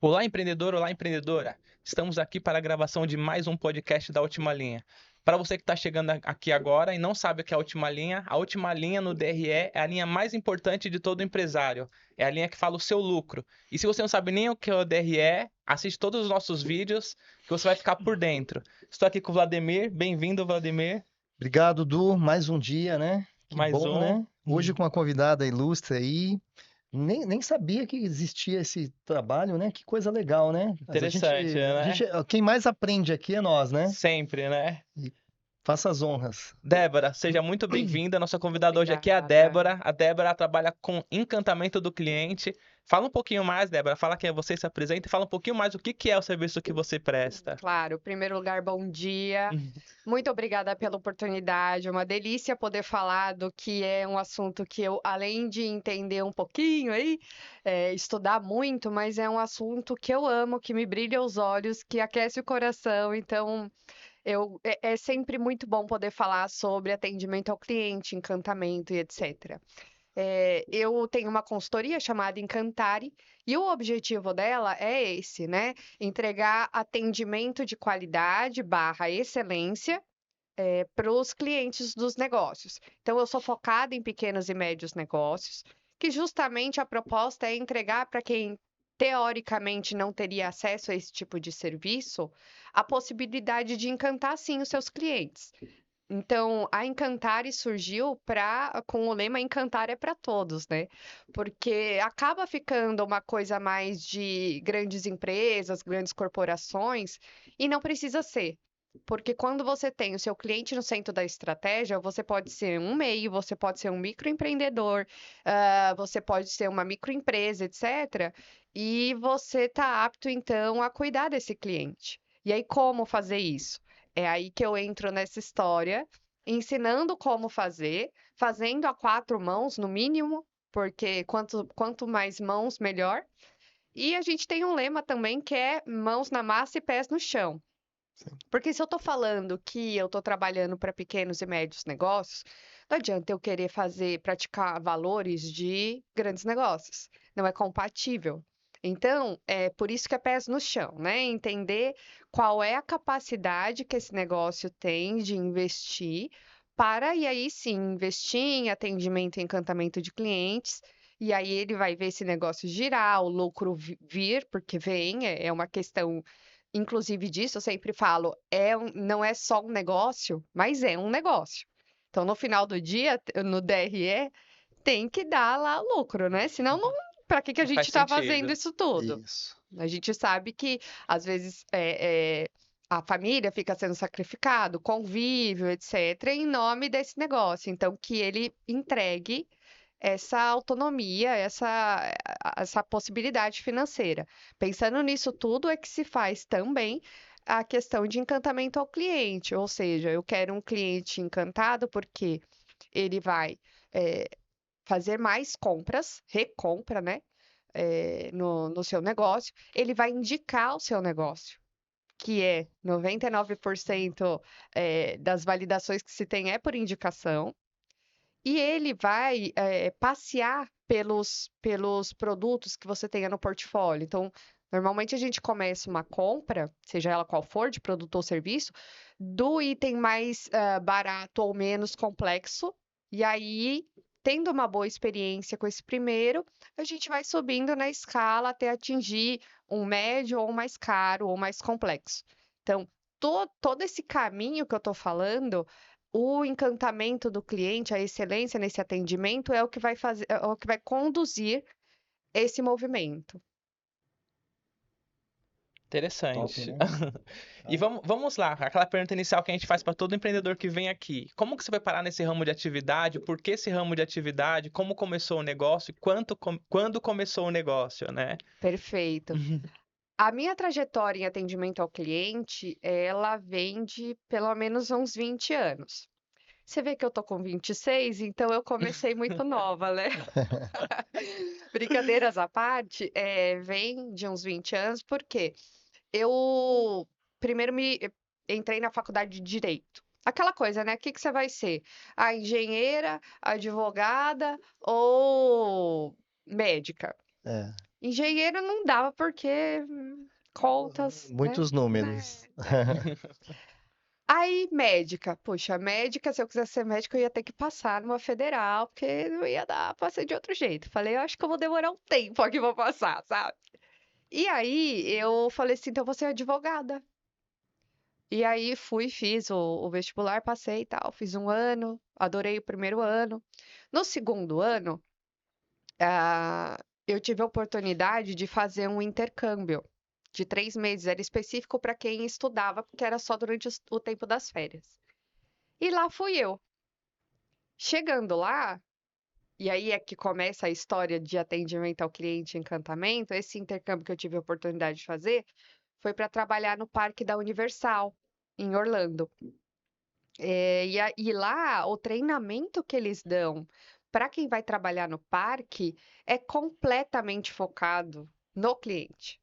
Olá, empreendedor, olá, empreendedora. Estamos aqui para a gravação de mais um podcast da Última Linha. Para você que está chegando aqui agora e não sabe o que é a última linha no DRE é a linha mais importante de todo empresário. É a linha que fala o seu lucro. E se você não sabe nem o que é o DRE, assiste todos os nossos vídeos que você vai ficar por dentro. Estou aqui com o Vladimir. Bem-vindo, Vladimir. Obrigado, Du. Mais um dia, né? Que Mais bom, um. né? Hoje com uma convidada ilustre aí. Nem sabia que existia esse trabalho, né? Que coisa legal, né? Mas Interessante, né? quem mais aprende aqui é nós, né? Sempre, né? E faça as honras. Débora, seja muito bem-vinda. Nossa convidada hoje aqui é a Obrigada. Débora. A Débora trabalha com encantamento do cliente. Fala um pouquinho mais, Débora. Fala quem é você, se apresenta e fala um pouquinho mais o que que é o serviço que você presta. Claro, em primeiro lugar, bom dia. Muito obrigada pela oportunidade. É uma delícia poder falar do que é um assunto que eu, além de entender um pouquinho aí, estudar muito, mas é um assunto que eu amo, que me brilha os olhos, que aquece o coração. Então, é sempre muito bom poder falar sobre atendimento ao cliente, encantamento e etc. Eu tenho uma consultoria chamada Encantare e o objetivo dela é esse, né? Entregar atendimento de qualidade barra excelência para os clientes dos negócios. Então, eu sou focada em pequenos e médios negócios, que justamente a proposta é entregar para quem teoricamente não teria acesso a esse tipo de serviço, a possibilidade de encantar sim os seus clientes. Então, a Encantare surgiu com o lema Encantar é para todos, né? Porque acaba ficando uma coisa mais de grandes empresas, grandes corporações, e não precisa ser. Porque quando você tem o seu cliente no centro da estratégia, você pode ser um MEI, você pode ser um microempreendedor, você pode ser uma microempresa, etc. E você está apto, então, a cuidar desse cliente. E aí, como fazer isso? É aí que eu entro nessa história, ensinando como fazer, fazendo a quatro mãos, no mínimo, porque quanto mais mãos, melhor. E a gente tem um lema também que é mãos na massa e pés no chão. Sim. Porque se eu estou falando que eu estou trabalhando para pequenos e médios negócios, não adianta eu querer praticar valores de grandes negócios. Não é compatível. Então, é por isso que é pés no chão, né? Entender qual é a capacidade que esse negócio tem de investir e aí sim investir em atendimento e encantamento de clientes. E aí ele vai ver esse negócio girar, o lucro vir, porque vem, é uma questão. Inclusive disso, eu sempre falo, não é só um negócio, mas é um negócio. Então, no final do dia, no DRE, tem que dar lá lucro, né? Senão, não, para que a Não gente faz está fazendo sentido. isso tudo? Isso. A gente sabe que, às vezes, a família fica sendo sacrificado, convívio, etc., em nome desse negócio. Então, que ele entregue essa autonomia, essa possibilidade financeira. Pensando nisso tudo, é que se faz também a questão de encantamento ao cliente, ou seja, eu quero um cliente encantado porque ele vai eh, fazer mais compras, recompra, né, no seu negócio, ele vai indicar o seu negócio. Que é 99% das validações que se tem é por indicação, e ele vai passear pelos produtos que você tenha no portfólio. Então, normalmente a gente começa uma compra, seja ela qual for, de produto ou serviço, do item mais barato ou menos complexo, e aí, tendo uma boa experiência com esse primeiro, a gente vai subindo na escala até atingir um médio ou mais caro ou mais complexo. Então, todo esse caminho que eu estou falando, o encantamento do cliente, a excelência nesse atendimento é o que vai fazer, é o que vai conduzir esse movimento. Top, Interessante. né? E Ah, vamos lá, aquela pergunta inicial que a gente faz para todo empreendedor que vem aqui. Como que você vai parar nesse ramo de atividade? Por que esse ramo de atividade? Como começou o negócio? E quando começou o negócio, né? Perfeito. A minha trajetória em atendimento ao cliente, ela vem de pelo menos uns 20 anos. Você vê que eu tô com 26, então eu comecei muito nova, né? Brincadeiras à parte, vem de uns 20 anos, porque eu primeiro entrei na faculdade de Direito. Aquela coisa, né? O que que você vai ser? A engenheira, advogada ou médica? É. Engenheiro não dava porque contas, né? Muitos números. Aí, médica. Puxa, médica, se eu quisesse ser médica, eu ia ter que passar numa federal, porque não ia dar pra ser de outro jeito. Falei, eu acho que eu vou demorar um tempo aqui pra passar, sabe? E aí, eu falei assim, então eu vou ser advogada. E aí, fiz o vestibular, passei e tal. Fiz um ano, adorei o primeiro ano. No segundo ano, eu tive a oportunidade de fazer um intercâmbio de 3 meses. Era específico para quem estudava, porque era só durante o tempo das férias. E lá fui eu. Chegando lá, e aí é que começa a história de atendimento ao cliente e encantamento. Esse intercâmbio que eu tive a oportunidade de fazer foi para trabalhar no parque da Universal, em Orlando. E lá, o treinamento que eles dão para quem vai trabalhar no parque é completamente focado no cliente.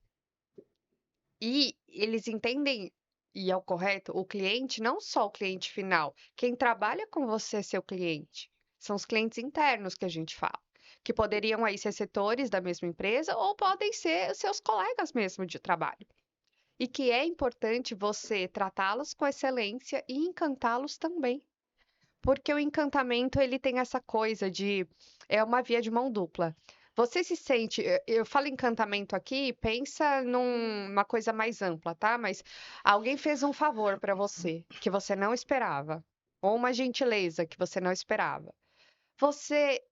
E eles entendem, e é o correto, o cliente, não só o cliente final. Quem trabalha com você é seu cliente. São os clientes internos que a gente fala, que poderiam aí ser setores da mesma empresa ou podem ser seus colegas mesmo de trabalho. E que é importante você tratá-los com excelência e encantá-los também. Porque o encantamento, ele tem essa coisa de... É uma via de mão dupla. Você se sente... Eu falo encantamento aqui, pensa numa coisa mais ampla, tá? Mas alguém fez um favor para você, que você não esperava. Ou uma gentileza que você não esperava. Você,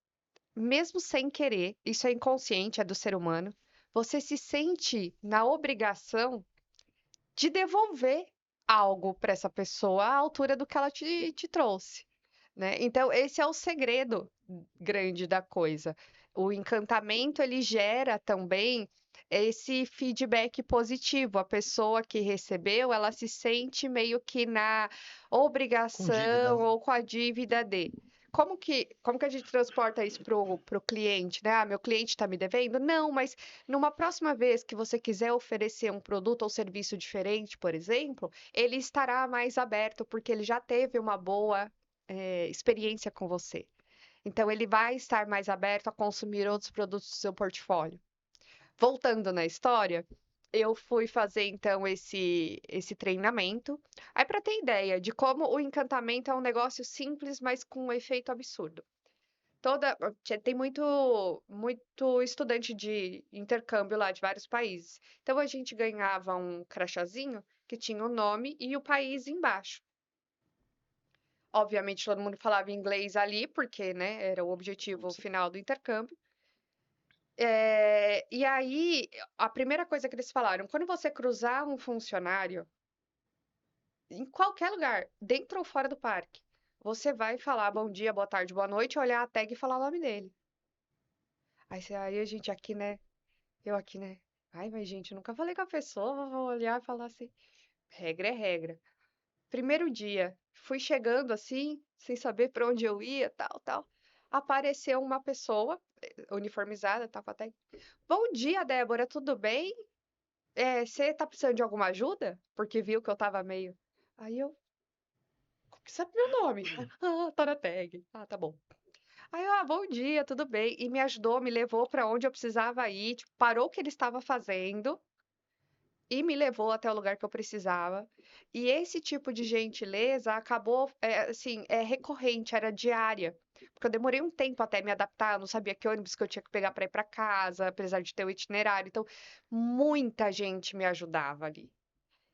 mesmo sem querer, isso é inconsciente, é do ser humano, você se sente na obrigação de devolver algo para essa pessoa à altura do que ela te trouxe, né? Então, esse é o segredo grande da coisa. O encantamento, ele gera também esse feedback positivo. A pessoa que recebeu, ela se sente meio que na Com dívida, obrigação né? ou com a dívida de. Como que a gente transporta isso pro cliente, né? Ah, meu cliente está me devendo? Não, mas numa próxima vez que você quiser oferecer um produto ou serviço diferente, por exemplo, ele estará mais aberto porque ele já teve uma boa experiência com você. Então, ele vai estar mais aberto a consumir outros produtos do seu portfólio. Voltando na história, eu fui fazer então esse treinamento. Aí, para ter ideia de como o encantamento é um negócio simples, mas com um efeito absurdo. Tem muito estudante de intercâmbio lá de vários países. Então a gente ganhava um crachazinho que tinha o nome e o país embaixo. Obviamente todo mundo falava inglês ali, porque, né, era o objetivo final do intercâmbio. E aí, a primeira coisa que eles falaram, quando você cruzar um funcionário, em qualquer lugar, dentro ou fora do parque, você vai falar bom dia, boa tarde, boa noite, olhar a tag e falar o nome dele. Aí a gente aqui, né? Eu aqui, né? Ai, mas gente, eu nunca falei com a pessoa, vou olhar e falar assim. Regra é regra. Primeiro dia, fui chegando assim, sem saber para onde eu ia, tal, tal. Apareceu uma pessoa, uniformizada, tava até. Bom dia, Débora, tudo bem? Você tá precisando de alguma ajuda? Porque viu que eu tava meio. Aí eu. Como que sabe meu nome? Ah, tá na tag. Ah, tá bom. Aí eu, bom dia, tudo bem? E me ajudou, me levou para onde eu precisava ir, tipo, parou o que ele estava fazendo e me levou até o lugar que eu precisava. E esse tipo de gentileza acabou, assim, recorrente, era diária. Porque eu demorei um tempo até me adaptar, eu não sabia que ônibus que eu tinha que pegar para ir para casa, apesar de ter o itinerário. Então, muita gente me ajudava ali.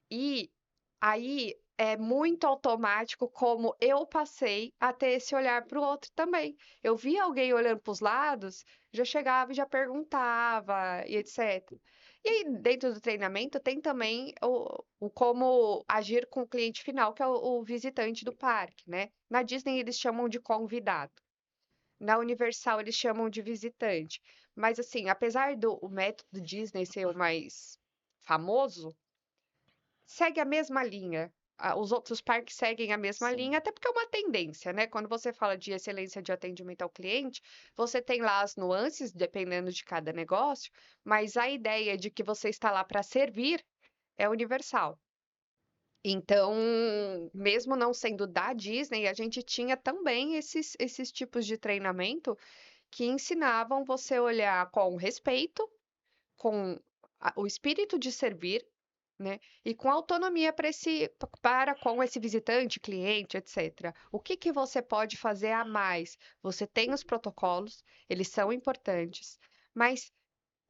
E aí é muito automático como eu passei a ter esse olhar para o outro também. Eu via alguém olhando para os lados, já chegava e já perguntava e etc. E aí, dentro do treinamento, tem também o como agir com o cliente final, que é o visitante do parque, né? Na Disney, eles chamam de convidado. Na Universal, eles chamam de visitante. Mas, assim, apesar do o método Disney ser o mais famoso, segue a mesma linha. Os outros parques seguem a mesma Sim. linha, até porque é uma tendência, né? Quando você fala de excelência de atendimento ao cliente, você tem lá as nuances, dependendo de cada negócio, mas a ideia de que você está lá para servir é universal. Então, mesmo não sendo da Disney, a gente tinha também esses tipos de treinamento que ensinavam você a olhar com respeito com o espírito de servir, né? E com autonomia para com esse visitante, cliente, etc. O que que você pode fazer a mais? Você tem os protocolos, eles são importantes, mas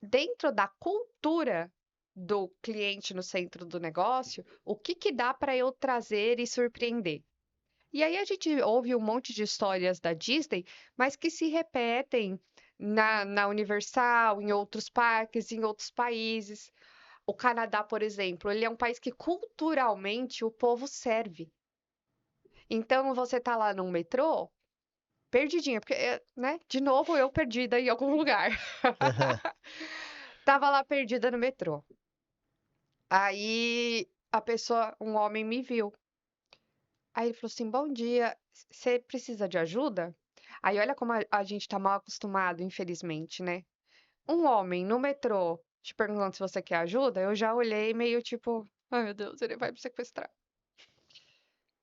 dentro da cultura do cliente no centro do negócio, o que que dá para eu trazer e surpreender? E aí a gente ouve um monte de histórias da Disney, mas que se repetem na Universal, em outros parques, em outros países. O Canadá, por exemplo, ele é um país que culturalmente o povo serve. Então você tá lá no metrô, perdidinha, porque, né? De novo eu perdida em algum lugar. Tava lá perdida no metrô. Aí um homem me viu. Aí ele falou assim: Bom dia, você precisa de ajuda? Aí olha como a gente tá mal acostumado, infelizmente, né? Um homem no metrô te perguntando se você quer ajuda, eu já olhei meio tipo: Ai meu Deus, ele vai me sequestrar.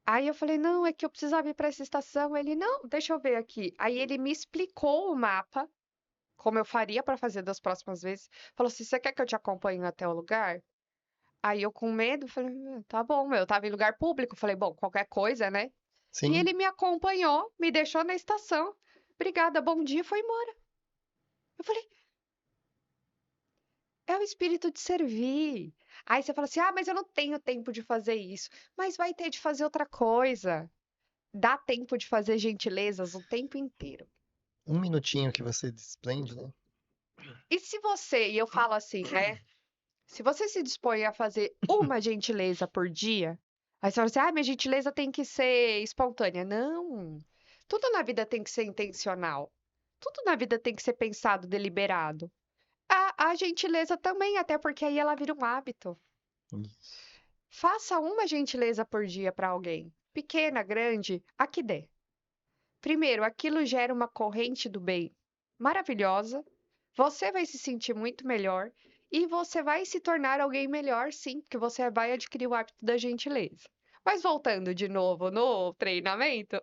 Aí eu falei: Não, é que eu precisava ir para essa estação. Ele: Não, deixa eu ver aqui. Aí ele me explicou o mapa, como eu faria para fazer das próximas vezes. Falou assim: Você quer que eu te acompanhe até o lugar? Aí eu com medo, falei: Tá bom, eu tava em lugar público. Falei: Bom, qualquer coisa, né? E Sim. ele me acompanhou, me deixou na estação. Obrigada, bom dia, foi embora. Eu falei, é o espírito de servir. Aí você fala assim: ah, mas eu não tenho tempo de fazer isso. Mas vai ter de fazer outra coisa. Dá tempo de fazer gentilezas o tempo inteiro. Um minutinho que você desprende, né? E se você, e eu falo assim, né? Se você se dispõe a fazer uma gentileza por dia, aí você fala assim: ah, minha gentileza tem que ser espontânea. Não. Tudo na vida tem que ser intencional. Tudo na vida tem que ser pensado, deliberado. A gentileza também, até porque aí ela vira um hábito. Isso. Faça uma gentileza por dia para alguém, pequena, grande, a que der. Primeiro, aquilo gera uma corrente do bem maravilhosa, você vai se sentir muito melhor e você vai se tornar alguém melhor, sim, porque você vai adquirir o hábito da gentileza. Mas voltando de novo no treinamento,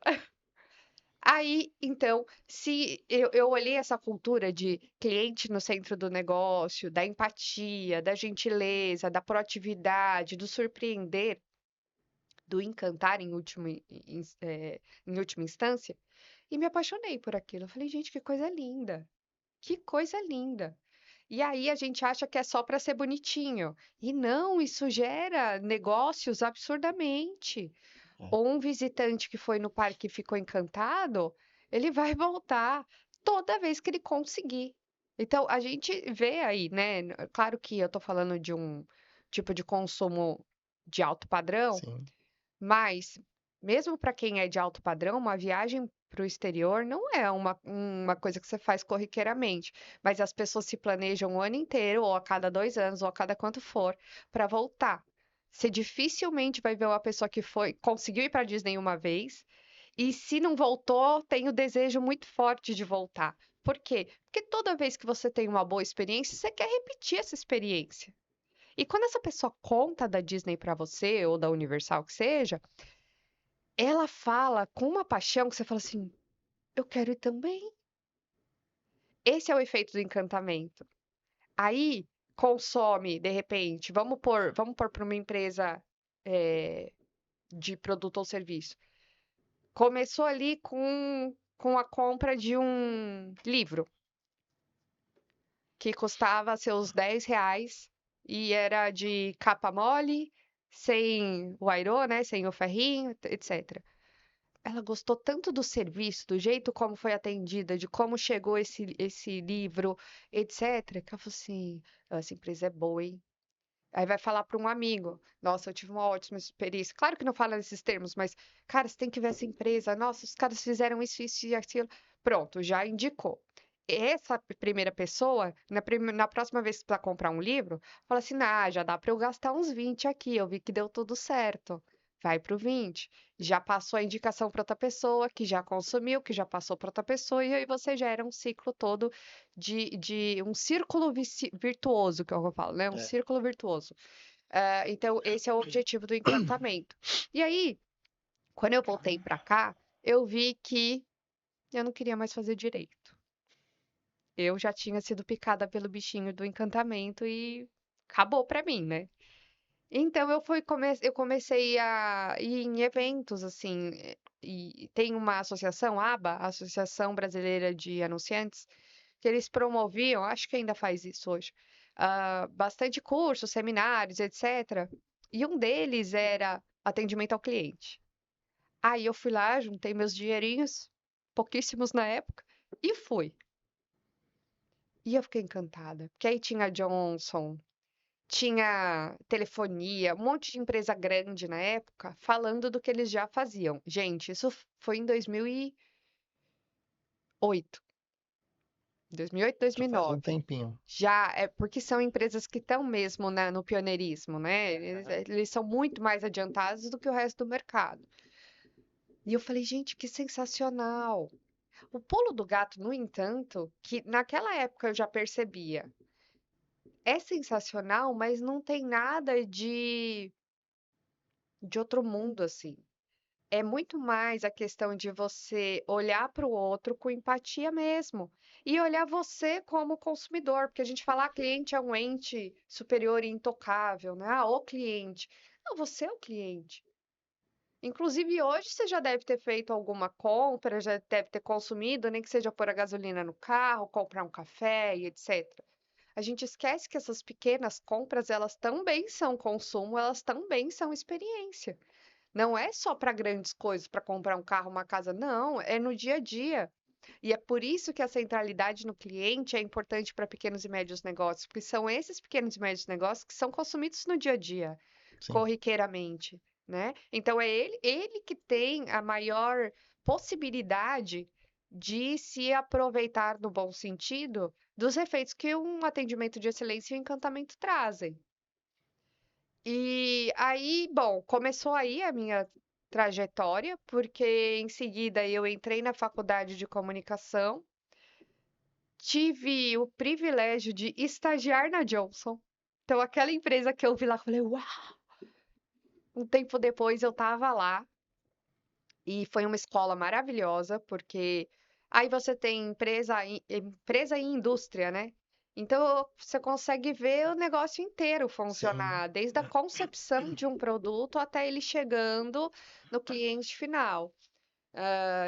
aí, então, se eu olhei essa cultura de cliente no centro do negócio, da empatia, da gentileza, da proatividade, do surpreender, do encantar em última instância, e me apaixonei por aquilo. Eu falei, gente, que coisa linda! Que coisa linda! E aí a gente acha que é só para ser bonitinho. E não, isso gera negócios absurdamente. É. Ou um visitante que foi no parque e ficou encantado, ele vai voltar toda vez que ele conseguir. Então, a gente vê aí, né? Claro que eu tô falando de um tipo de consumo de alto padrão, Sim. mas mesmo para quem é de alto padrão, uma viagem para o exterior não é uma coisa que você faz corriqueiramente, mas as pessoas se planejam o ano inteiro, ou a cada 2 anos, ou a cada quanto for, para voltar. Você dificilmente vai ver uma pessoa que conseguiu ir para Disney uma vez, e se não voltou, tem o desejo muito forte de voltar. Por quê? Porque toda vez que você tem uma boa experiência, você quer repetir essa experiência. E quando essa pessoa conta da Disney para você, ou da Universal que seja, ela fala com uma paixão que você fala assim: eu quero ir também. Esse é o efeito do encantamento. Aí consome, de repente, vamos pôr para uma empresa eh, de produto ou serviço. Começou ali com a compra de um livro que custava seus R$ 10 e era de capa mole, sem o airô, né? Sem o ferrinho, etc. Ela gostou tanto do serviço, do jeito como foi atendida, de como chegou esse livro, etc., que ela falou assim: essa empresa é boa, hein? Aí vai falar para um amigo: Nossa, eu tive uma ótima experiência. Claro que não fala nesses termos, mas, cara, você tem que ver essa empresa. Nossa, os caras fizeram isso e aquilo. Pronto, já indicou. Essa primeira pessoa, na próxima vez que você comprar um livro, fala assim: já dá para eu gastar uns 20 aqui. Eu vi que deu tudo certo. Vai para o 20. Já passou a indicação para outra pessoa, que já consumiu, que já passou para outra pessoa, e aí você gera um ciclo todo de um círculo virtuoso, que eu falo, né? Um É. círculo virtuoso. Então, esse é o objetivo do encantamento. E aí, quando eu voltei para cá, eu vi que eu não queria mais fazer direito. eu já tinha sido picada pelo bichinho do encantamento e acabou pra mim, né? Então eu comecei a ir em eventos assim, e tem uma associação, ABA, Associação Brasileira de Anunciantes, que eles promoviam, acho que ainda faz isso hoje, bastante cursos, seminários, etc. E um deles era atendimento ao cliente. Aí eu fui lá, juntei meus dinheirinhos, pouquíssimos na época, e fui. E eu fiquei encantada, porque aí tinha Johnson, tinha telefonia, um monte de empresa grande na época, falando do que eles já faziam. Gente, isso foi em 2008. 2008, Já faz um 2009. tempinho. Já é porque são empresas que estão mesmo no pioneirismo, né? Eles são muito mais adiantados do que o resto do mercado. E eu falei, gente, que sensacional. O pulo do gato, no entanto, que naquela época eu já percebia, é sensacional, mas não tem nada de outro mundo assim. É muito mais a questão de você olhar para o outro com empatia mesmo. E olhar você como consumidor, porque a gente fala, cliente é um ente superior e intocável, né? O cliente. Não, você é o cliente. Inclusive, hoje você já deve ter feito alguma compra, já deve ter consumido, nem que seja pôr a gasolina no carro, comprar um café e etc. A gente esquece que essas pequenas compras, elas também são consumo, elas também são experiência. Não é só para grandes coisas, para comprar um carro, uma casa, não, é no dia a dia. E é por isso que a centralidade no cliente é importante para pequenos e médios negócios, porque são esses pequenos e médios negócios que são consumidos no dia a dia, Sim. corriqueiramente, né? Então é ele que tem a maior possibilidade de se aproveitar no bom sentido dos efeitos que um atendimento de excelência e o encantamento trazem. E aí, bom, começou aí a minha trajetória, porque em seguida eu entrei na faculdade de comunicação, tive o privilégio de estagiar na Johnson. Então, aquela empresa que eu vi lá, eu falei, uau! Um tempo depois eu estava lá e foi uma escola maravilhosa, porque aí você tem empresa e indústria, né? Então você consegue ver o negócio inteiro Sim. funcionar, desde a concepção de um produto até ele chegando no cliente final.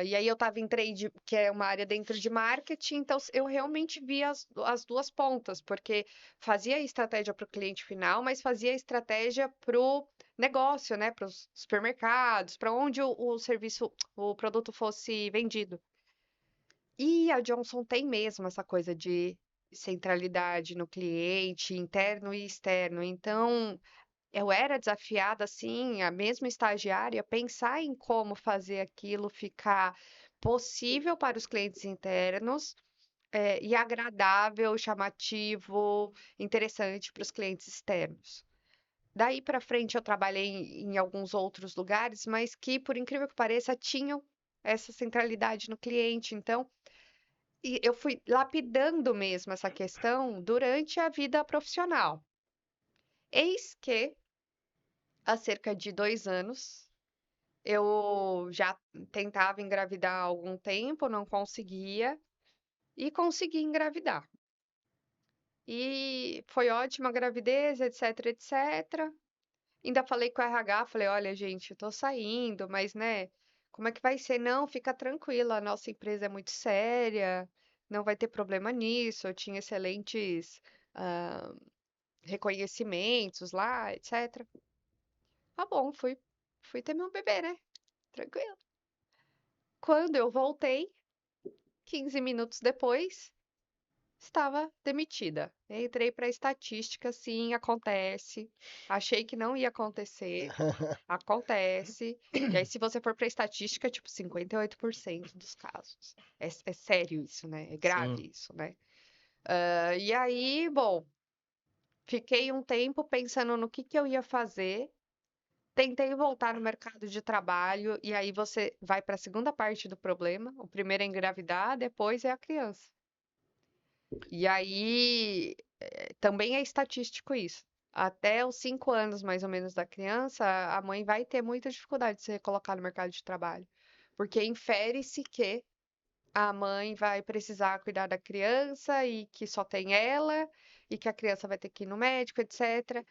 E aí eu estava em trade, que é uma área dentro de marketing, então eu realmente vi as duas pontas, porque fazia estratégia para o cliente final, mas fazia estratégia para o negócio, né? Para os supermercados, para onde o serviço, o produto fosse vendido. E a Johnson tem mesmo essa coisa de centralidade no cliente, interno e externo. Então, eu era desafiada, assim, a mesma estagiária, pensar em como fazer aquilo ficar possível para os clientes internos, e agradável, chamativo, interessante para os clientes externos. Daí para frente eu trabalhei em alguns outros lugares, mas que, por incrível que pareça, tinham essa centralidade no cliente. Então, e eu fui lapidando mesmo essa questão durante a vida profissional. Eis que, há cerca de 2 anos, eu já tentava engravidar há algum tempo, não conseguia, e consegui engravidar. E foi ótima a gravidez, etc, etc. Ainda falei com o RH, falei, olha, gente, eu tô saindo, mas, né, como é que vai ser? Não, fica tranquila, a nossa empresa é muito séria, não vai ter problema nisso, eu tinha excelentes ah, reconhecimentos lá, etc. Tá bom, fui ter meu bebê, né? Tranquilo. Quando eu voltei, 15 minutos depois, estava demitida. Entrei para estatística, sim, acontece. Achei que não ia acontecer, acontece. E aí, se você for para estatística, tipo, 58% dos casos. É sério isso, né? É Sim. grave isso, né? E aí, bom, fiquei um tempo pensando no que eu ia fazer. Tentei voltar no mercado de trabalho, e aí você vai para a segunda parte do problema. O primeiro é engravidar, depois é a criança. E aí, também é estatístico isso. Até os 5 anos, mais ou menos, da criança, a mãe vai ter muita dificuldade de se recolocar no mercado de trabalho. Porque infere-se que a mãe vai precisar cuidar da criança e que só tem ela, e que a criança vai ter que ir no médico, etc.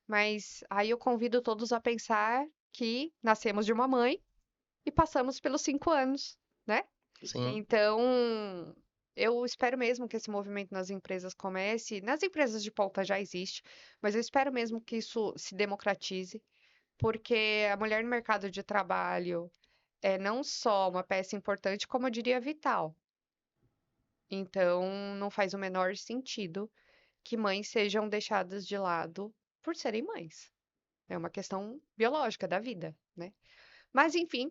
Mas aí eu convido todos a pensar que nascemos de uma mãe e passamos pelos 5 anos, né? Sim. Então, eu espero mesmo que esse movimento nas empresas comece. Nas empresas de ponta já existe, mas eu espero mesmo que isso se democratize, porque a mulher no mercado de trabalho é não só uma peça importante, como eu diria vital. Então, não faz o menor sentido que mães sejam deixadas de lado por serem mães. É uma questão biológica da vida, né? Mas, enfim,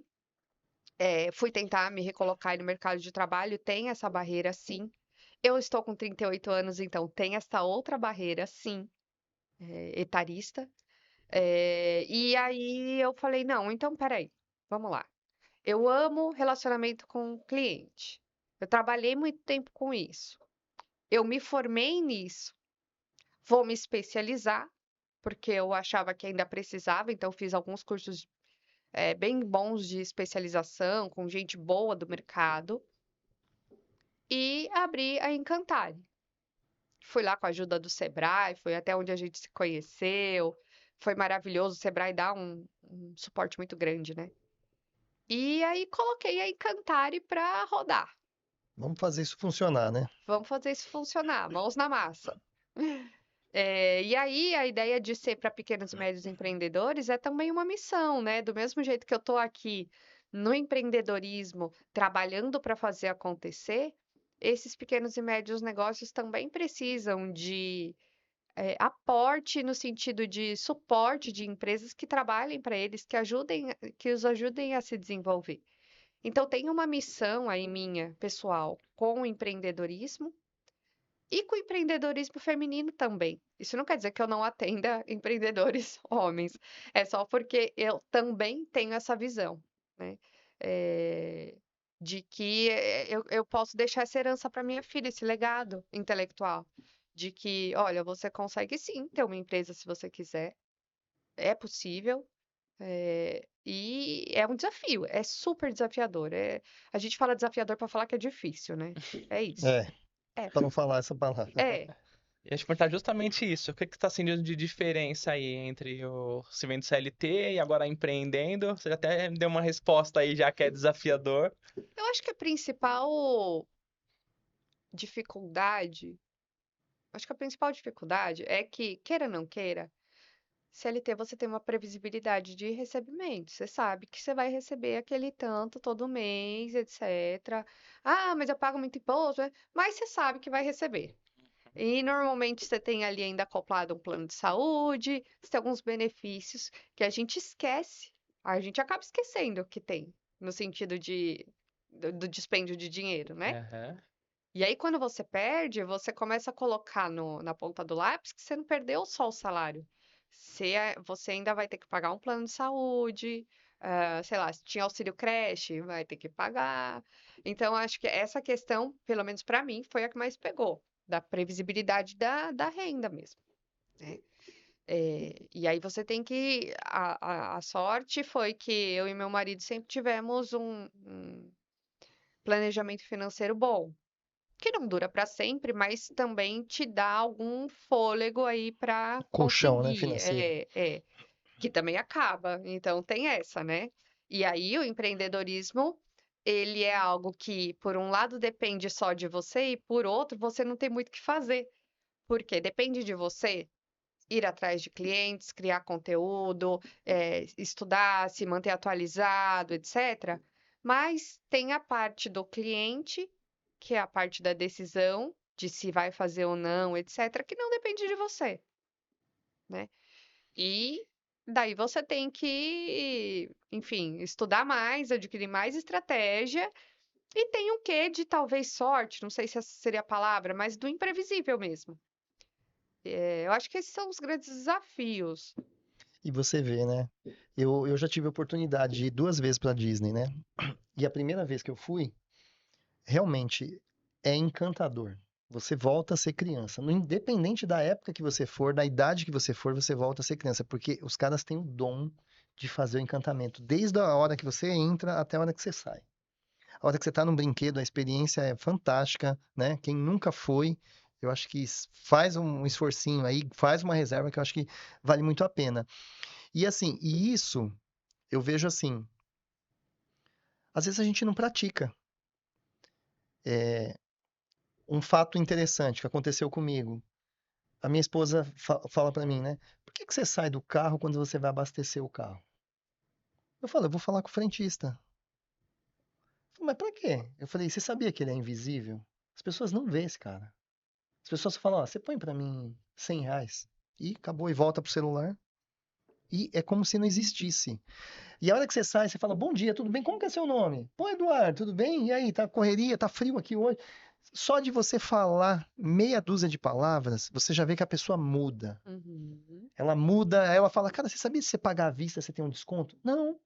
fui tentar me recolocar aí no mercado de trabalho, tem essa barreira, sim. Eu estou com 38 anos, então tem essa outra barreira, sim, etarista. E aí eu falei, não, então peraí, vamos lá. Eu amo relacionamento com o cliente. Eu trabalhei muito tempo com isso. Eu me formei nisso. Vou me especializar, porque eu achava que ainda precisava, então fiz alguns cursos bem bons de especialização, com gente boa do mercado, e abri a Encantare. Fui lá com a ajuda do Sebrae, foi até onde a gente se conheceu. Foi maravilhoso, o Sebrae dá um suporte muito grande, né? E aí coloquei a Encantare para rodar. Vamos fazer isso funcionar, né? Vamos fazer isso funcionar, mãos na massa. E aí, a ideia de ser para pequenos e médios empreendedores é também uma missão, né? Do mesmo jeito que eu estou aqui no empreendedorismo, trabalhando para fazer acontecer, esses pequenos e médios negócios também precisam de aporte no sentido de suporte de empresas que trabalhem para eles, que os ajudem a se desenvolver. Então, tem uma missão aí minha, pessoal, com o empreendedorismo e com o empreendedorismo feminino também. Isso não quer dizer que eu não atenda empreendedores homens, é só porque eu também tenho essa visão, né? Eh, de que eu posso deixar essa herança para minha filha, esse legado intelectual, de que, olha, você consegue sim ter uma empresa se você quiser, é possível, e é um desafio, é super desafiador. A gente fala desafiador para falar que é difícil, né? É isso. É, É, para não falar essa palavra. é. E a gente perguntar justamente isso. O que que está sentindo de diferença aí entre o se vendo CLT e agora empreendendo? Você até deu uma resposta aí, já que é desafiador. Eu acho que a principal dificuldade, acho que a principal dificuldade é que, queira ou não queira, CLT você tem uma previsibilidade de recebimento. Você sabe que você vai receber aquele tanto todo mês, etc. Ah, mas eu pago muito imposto, né? Mas você sabe que vai receber. E normalmente você tem ali ainda acoplado um plano de saúde, você tem alguns benefícios que a gente esquece. A gente acaba esquecendo que tem, no sentido do dispêndio de dinheiro, né? Aham. E aí, quando você perde, você começa a colocar na ponta do lápis que você não perdeu só o salário. Você ainda vai ter que pagar um plano de saúde, sei lá, se tinha auxílio creche, vai ter que pagar. Então, acho que essa questão, pelo menos para mim, foi a que mais pegou, da previsibilidade da renda mesmo, né? E aí você tem que. A sorte foi que eu e meu marido sempre tivemos um planejamento financeiro bom que não dura para sempre, mas também te dá algum fôlego aí para Colchão, né, conseguir. financeiro. Que também acaba. Então tem essa, né? E aí o empreendedorismo, ele é algo que, por um lado, depende só de você e por outro, você não tem muito o que fazer. Porque depende de você ir atrás de clientes, criar conteúdo, estudar, se manter atualizado, etc. Mas tem a parte do cliente, que é a parte da decisão de se vai fazer ou não, etc., que não depende de você, né? E daí você tem que, enfim, estudar mais, adquirir mais estratégia e tem um quê de talvez sorte, não sei se essa seria a palavra, mas do imprevisível mesmo. Eu acho que esses são os grandes desafios. E você vê, né? Eu já tive a oportunidade de ir 2 vezes para Disney, né? E a primeira vez que eu fui, realmente é encantador. Você volta a ser criança. Independente da época que você for, da idade que você for, você volta a ser criança. Porque os caras têm o dom de fazer o encantamento. Desde a hora que você entra até a hora que você sai. A hora que você tá num brinquedo, a experiência é fantástica, né? Quem nunca foi, eu acho que faz um esforcinho aí, faz uma reserva que eu acho que vale muito a pena. E assim, e isso eu vejo assim, às vezes a gente não pratica. Um fato interessante que aconteceu comigo. A minha esposa fala pra mim, né? Por que que você sai do carro quando você vai abastecer o carro? Eu falo, eu vou falar com o frentista. Mas pra quê? Eu falei, você sabia que ele é invisível? As pessoas não vê esse cara. As pessoas só falam, ó, você põe pra mim R$ 100. E acabou, e volta pro celular. E é como se não existisse. E a hora que você sai, você fala, bom dia, tudo bem? Como que é seu nome? Pô, Eduardo, tudo bem? E aí, tá correria, tá frio aqui hoje? Só de você falar meia dúzia de palavras, você já vê que a pessoa muda. Uhum. Ela muda, aí ela fala, cara, você sabia que se você pagar à vista, você tem um desconto? Não.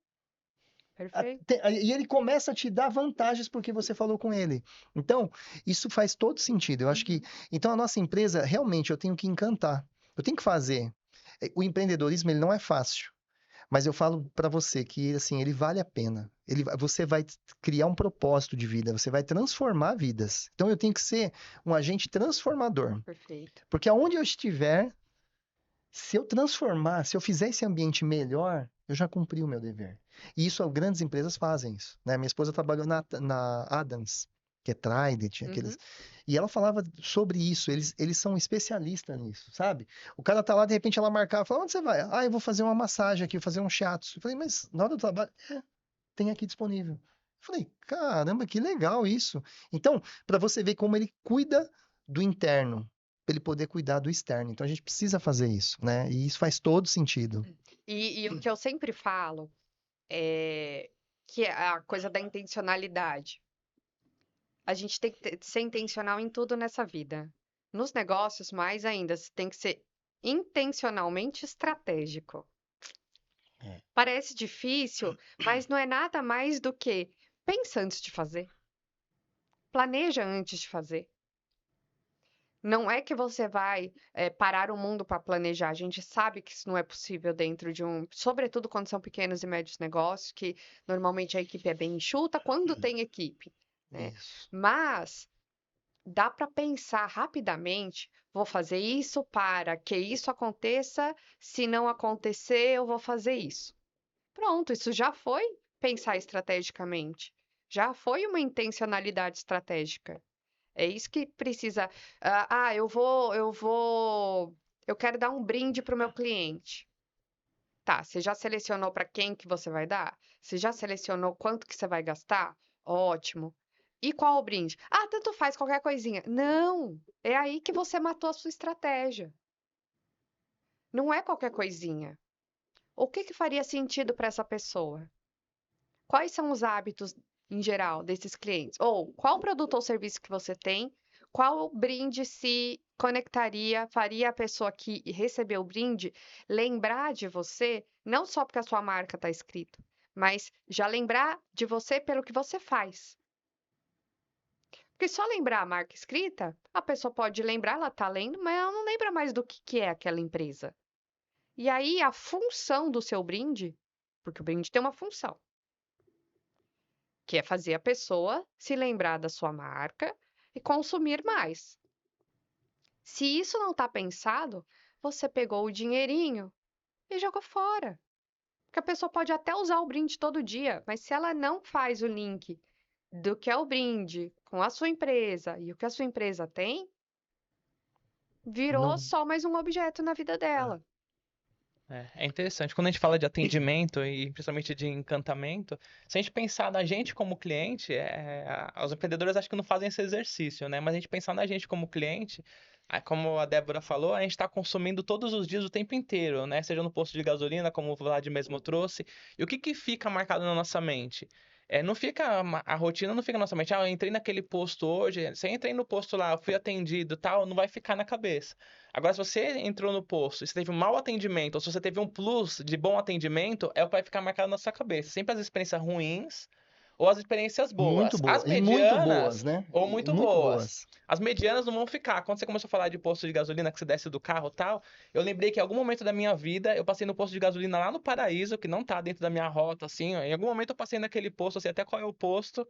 Perfeito. E ele começa a te dar vantagens porque você falou com ele. Então, isso faz todo sentido. Eu acho que. Então, a nossa empresa, realmente, eu tenho que encantar. Eu tenho que fazer. O empreendedorismo, ele não é fácil. Mas eu falo para você que, assim, ele vale a pena. Você vai criar um propósito de vida, você vai transformar vidas. Então, eu tenho que ser um agente transformador. Perfeito. Porque aonde eu estiver, se eu transformar, se eu fizer esse ambiente melhor, eu já cumpri o meu dever. E isso, grandes empresas fazem isso, né? Minha esposa trabalhou na Adams, que é Trident, aqueles. Uhum. E ela falava sobre isso, eles são especialistas nisso, sabe? O cara tá lá, de repente ela marcava, fala, onde você vai? Ah, eu vou fazer uma massagem aqui, vou fazer um shiatsu. Eu falei, mas na hora do trabalho, tem aqui disponível. Eu falei, caramba, que legal isso. Então, para você ver como ele cuida do interno, para ele poder cuidar do externo. Então, a gente precisa fazer isso, né? E isso faz todo sentido. E o que eu sempre falo é que é a coisa da intencionalidade. A gente tem que ser intencional em tudo nessa vida. Nos negócios, mais ainda, você tem que ser intencionalmente estratégico. É. Parece difícil, mas não é nada mais do que pensa antes de fazer, planeja antes de fazer. Não é que você vai parar o mundo para planejar. A gente sabe que isso não é possível dentro de sobretudo quando são pequenos e médios negócios, que normalmente a equipe é bem enxuta, quando tem equipe, né? Isso. Mas dá para pensar rapidamente, vou fazer isso para que isso aconteça, se não acontecer, eu vou fazer isso. Pronto, isso já foi pensar estrategicamente. Já foi uma intencionalidade estratégica. É isso que precisa. Eu quero dar um brinde para o meu cliente. Tá, você já selecionou para quem que você vai dar? Você já selecionou quanto que você vai gastar? Ótimo. E qual o brinde? Ah, tanto faz qualquer coisinha. Não, é aí que você matou a sua estratégia. Não é qualquer coisinha. O que que faria sentido para essa pessoa? Quais são os hábitos em geral desses clientes? Ou qual produto ou serviço que você tem? Qual brinde se conectaria, faria a pessoa que recebeu o brinde lembrar de você, não só porque a sua marca está escrita, mas já lembrar de você pelo que você faz. Porque só lembrar a marca escrita, a pessoa pode lembrar, ela está lendo, mas ela não lembra mais do que é aquela empresa. E aí a função do seu brinde, porque o brinde tem uma função, que é fazer a pessoa se lembrar da sua marca e consumir mais. Se isso não está pensado, você pegou o dinheirinho e jogou fora. Porque a pessoa pode até usar o brinde todo dia, mas se ela não faz o link do que é o brinde com a sua empresa e o que a sua empresa tem, virou Não, só mais um objeto na vida é, dela. É interessante. Quando a gente fala de atendimento e principalmente de encantamento, se a gente pensar na gente como cliente, os empreendedores acho que não fazem esse exercício, né? Mas a gente pensar na gente como cliente, como a Débora falou, a gente está consumindo todos os dias o tempo inteiro, né? Seja no posto de gasolina, como o Vlad mesmo trouxe. E o que que fica marcado na nossa mente? Não fica, a rotina não fica na nossa mente. Ah, eu entrei naquele posto hoje, se eu entrei no posto lá, eu fui atendido, tal, não vai ficar na cabeça. Agora, se você entrou no posto e você teve um mau atendimento, ou se você teve um plus de bom atendimento, é o que vai ficar marcado na sua cabeça. Sempre as experiências ruins, ou as experiências Muito boas. As boas. E muito boas, medianas, né? ou E muito muito boas. boas. As medianas não vão ficar. Quando você começou a falar de posto de gasolina, que você desce do carro e tal, eu lembrei que em algum momento da minha vida, eu passei no posto de gasolina lá no Paraíso, que não tá dentro da minha rota, assim. Em algum momento eu passei naquele posto, assim, até qual é o posto.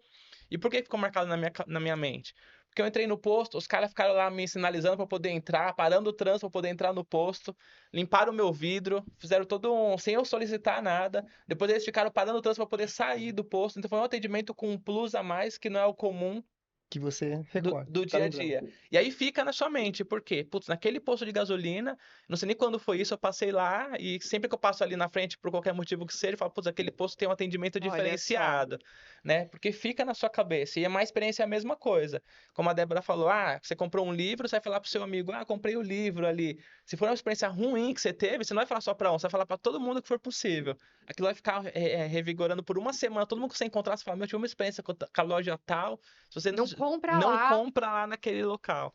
E por que ficou marcado na minha mente? Porque eu entrei no posto, os caras ficaram lá me sinalizando para poder entrar, parando o trânsito para poder entrar no posto, limparam o meu vidro, fizeram todo um, sem eu solicitar nada. Depois eles ficaram parando o trânsito para poder sair do posto. Então foi um atendimento com um plus a mais, que não é o comum Que você recorda. do Tá dia a lembrando. dia. E aí fica na sua mente, por quê? Putz, naquele posto de gasolina, não sei nem quando foi isso, eu passei lá e sempre que eu passo ali na frente, por qualquer motivo que seja, eu falo, putz, aquele posto tem um atendimento Olha só. diferenciado, né? Porque fica na sua cabeça. E a má experiência é a mesma coisa. Como a Débora falou, você comprou um livro, você vai falar pro seu amigo, comprei o livro ali. Se for uma experiência ruim que você teve, você não vai falar só pra um, você vai falar pra todo mundo que for possível. Aquilo vai ficar revigorando por uma semana, todo mundo que você encontrar, você fala, meu, eu tive uma experiência com a loja tal, se você Não compra não lá. compra lá naquele local.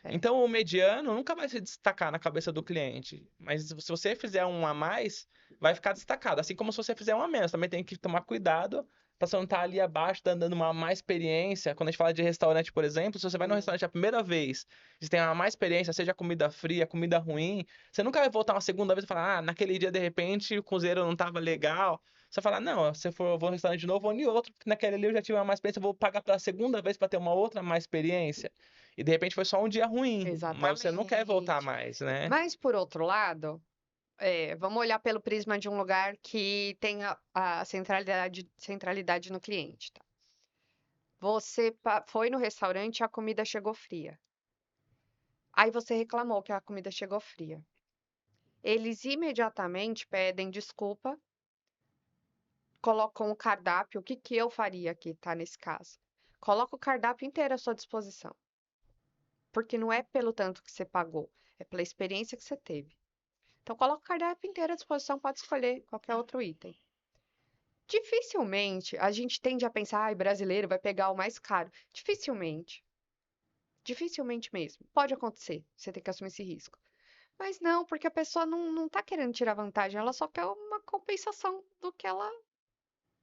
É. Então, o mediano nunca vai se destacar na cabeça do cliente. Mas se você fizer um a mais, vai ficar destacado. Assim como se você fizer um a menos. Também tem que tomar cuidado para você não estar ali abaixo, dando uma má experiência. Quando a gente fala de restaurante, por exemplo, se você vai no restaurante a primeira vez, você tem uma má experiência, seja comida fria, comida ruim, você nunca vai voltar uma segunda vez e falar, naquele dia, de repente, o cozinheiro não estava legal. Você vai falar, não, se eu vou no restaurante de novo, vou em outro, porque naquele ali eu já tive uma má experiência, eu vou pagar pela segunda vez para ter uma outra má experiência. E de repente foi só um dia ruim, mas você não quer voltar Exatamente. mais, né? Mas, por outro lado, vamos olhar pelo prisma de um lugar que tem a centralidade no cliente, tá? Você foi no restaurante e a comida chegou fria. Aí você reclamou que a comida chegou fria. Eles imediatamente pedem desculpa, colocam o cardápio. O que que eu faria aqui, tá, nesse caso? Coloca o cardápio inteiro à sua disposição. Porque não é pelo tanto que você pagou, é pela experiência que você teve. Então, coloca o cardápio inteiro à disposição, pode escolher qualquer outro item. Dificilmente a gente tende a pensar, ai, brasileiro vai pegar o mais caro. Dificilmente. Dificilmente mesmo. Pode acontecer, você tem que assumir esse risco. Mas não, porque a pessoa não tá querendo tirar vantagem, ela só quer uma compensação do que ela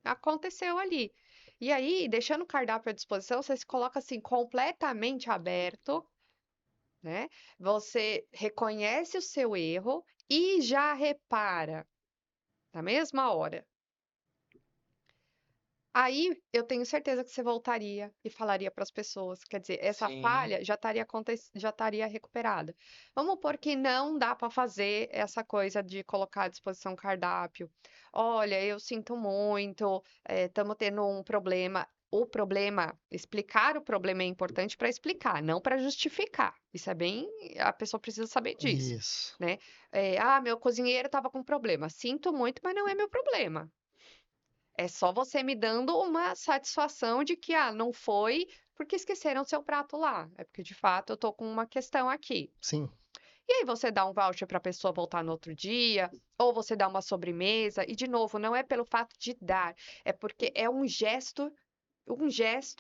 aconteceu ali. E aí, deixando o cardápio à disposição, você se coloca assim completamente aberto, né? Você reconhece o seu erro e já repara na mesma hora. Aí eu tenho certeza que você voltaria e falaria para as pessoas. Quer dizer, essa Sim. falha já estaria recuperada. Vamos supor que não dá para fazer essa coisa de colocar à disposição cardápio. Olha, eu sinto muito, estamos tendo um problema. O problema, explicar o problema é importante para explicar, não para justificar. Isso é bem, a pessoa precisa saber disso, Isso. né? Meu cozinheiro estava com problema. Sinto muito, mas não é meu problema. É só você me dando uma satisfação de que, não foi porque esqueceram seu prato lá. É porque, de fato, eu tô com uma questão aqui. Sim. E aí você dá um voucher para a pessoa voltar no outro dia, ou você dá uma sobremesa. E, de novo, não é pelo fato de dar, é porque é um gesto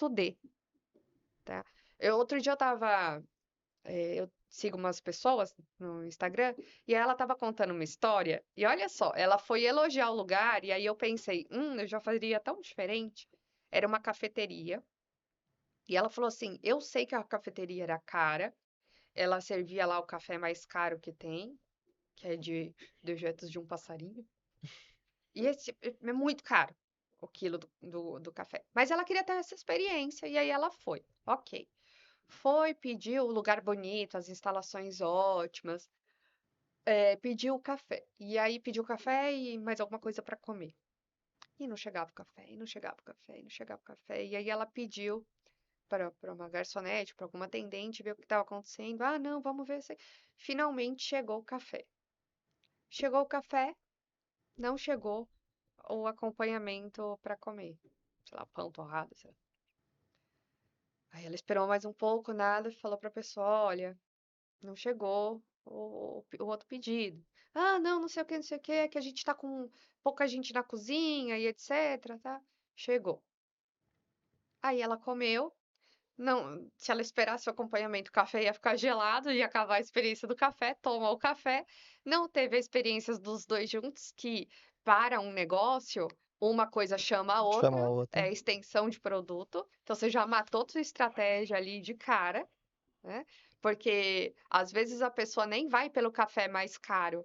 de, tá? Outro dia eu sigo umas pessoas no Instagram e ela estava contando uma história. E olha só, ela foi elogiar o lugar e aí eu pensei, eu já faria tão diferente. Era uma cafeteria e ela falou assim: eu sei que a cafeteria era cara, ela servia lá o café mais caro que tem, que é de dejetos de um passarinho. E esse é muito caro o quilo do café. Mas ela queria ter essa experiência e aí ela foi. Ok. Foi, pediu o lugar bonito, as instalações ótimas, pediu o café. E aí pediu café e mais alguma coisa para comer. E não chegava o café, e não chegava o café, e não chegava o café. E aí ela pediu para uma garçonete, para alguma atendente, ver o que estava acontecendo. Ah, não, vamos ver se. Finalmente chegou o café. Chegou o café, não chegou o acompanhamento para comer. Sei lá, pão torrado, sei lá. Aí ela esperou mais um pouco, nada, e falou para a pessoa: olha, não chegou o outro pedido. Ah, não sei o que, não sei o que, é que a gente tá com pouca gente na cozinha e etc, tá? Chegou. Aí ela comeu. Não, se ela esperasse o acompanhamento, o café ia ficar gelado, ia acabar a experiência do café, toma o café. Não teve a experiência dos dois juntos, que para um negócio uma coisa chama a Chama a outra, outra. é extensão de produto. Então você já matou sua estratégia ali de cara, né? Porque às vezes a pessoa nem vai pelo café mais caro.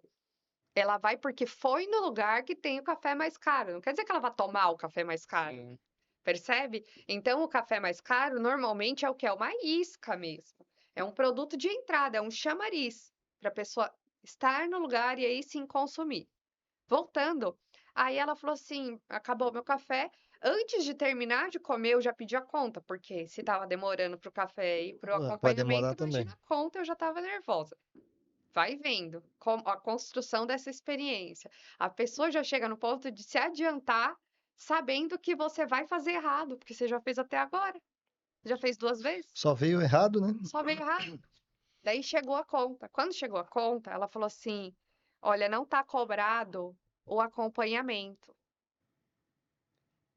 Ela vai porque foi no lugar que tem o café mais caro. Não quer dizer que ela vai tomar o café mais caro. Sim. Percebe? Então, o café mais caro normalmente é o que? É uma isca mesmo. É um produto de entrada, é um chamariz para a pessoa estar no lugar e aí sim consumir. Voltando, aí ela falou assim: acabou meu café. Antes de terminar de comer, eu já pedi a conta, porque se estava demorando para o café e para o Pode demorar acompanhamento, também. imagina a conta, eu já estava nervosa. Vai vendo a construção dessa experiência. A pessoa já chega no ponto de se adiantar, sabendo que você vai fazer errado, porque você já fez até agora. Já fez 2 vezes, Só veio errado, né? só veio errado. Daí chegou a conta. Quando chegou a conta, ela falou assim: olha, não está cobrado o acompanhamento.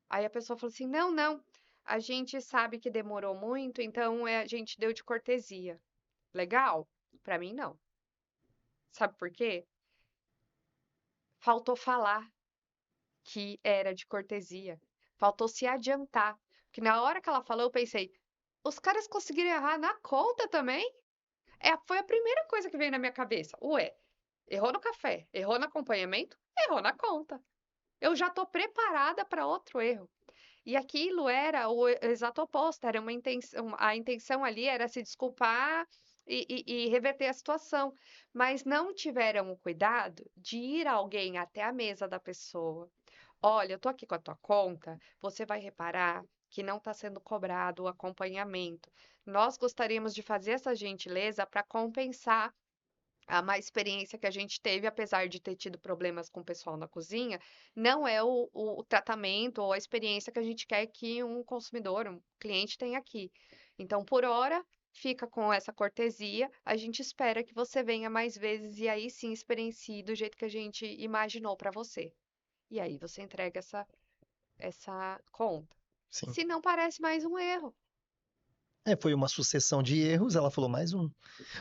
Aí a pessoa falou assim: não, não, a gente sabe que demorou muito, então a gente deu de cortesia. Legal? Para mim, não. Sabe por quê? Faltou falar que era de cortesia. Faltou se adiantar. Porque na hora que ela falou, eu pensei: os caras conseguiram errar na conta também? Foi a primeira coisa que veio na minha cabeça. Ué, errou no café, errou no acompanhamento, errou na conta. Eu já estou preparada para outro erro. E aquilo era o exato oposto, era uma intenção, a intenção ali era se desculpar e reverter a situação, mas não tiveram o cuidado de ir alguém até a mesa da pessoa. Olha, eu tô aqui com a tua conta, você vai reparar que não está sendo cobrado o acompanhamento. Nós gostaríamos de fazer essa gentileza para compensar a má experiência que a gente teve, apesar de ter tido problemas com o pessoal na cozinha, não é o tratamento ou a experiência que a gente quer que um consumidor, um cliente tenha aqui. Então, por hora, fica com essa cortesia, a gente espera que você venha mais vezes e aí sim experiencie do jeito que a gente imaginou para você. E aí você entrega essa conta. Sim. Se não parece mais um erro. Foi uma sucessão de erros, ela falou mais um.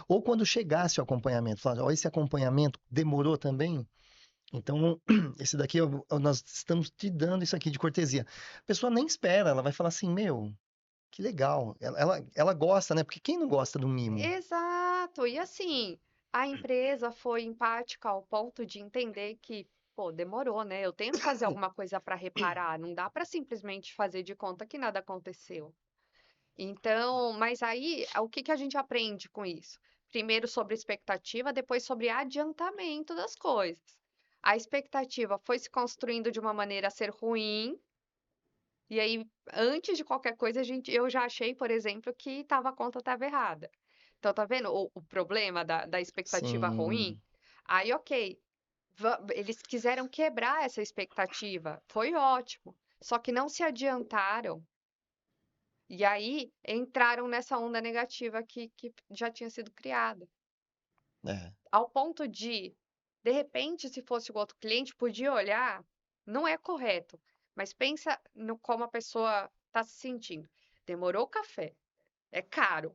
Ou quando chegasse o acompanhamento, falando, ó, esse acompanhamento demorou também, então esse daqui nós estamos te dando isso aqui de cortesia. A pessoa nem espera, ela vai falar assim, meu, que legal. Ela gosta, né? Porque quem não gosta do mimo? Exato. E assim, a empresa foi empática ao ponto de entender que, pô, demorou, né? Eu tenho que fazer alguma coisa para reparar, não dá para simplesmente fazer de conta que nada aconteceu. Então, mas aí, o que que a gente aprende com isso? Primeiro sobre expectativa, depois sobre adiantamento das coisas. A expectativa foi se construindo de uma maneira a ser ruim, e aí, antes de qualquer coisa, eu já achei, por exemplo, que a conta estava errada. Então, tá vendo o problema da expectativa ruim? Sim, Aí, ok, eles quiseram quebrar essa expectativa, foi ótimo. Só que não se adiantaram. E aí entraram nessa onda negativa que já tinha sido criada. é. Ao ponto de repente, se fosse o outro cliente, podia olhar, não é correto, mas pensa no como a pessoa está se sentindo. Demorou o café, é caro,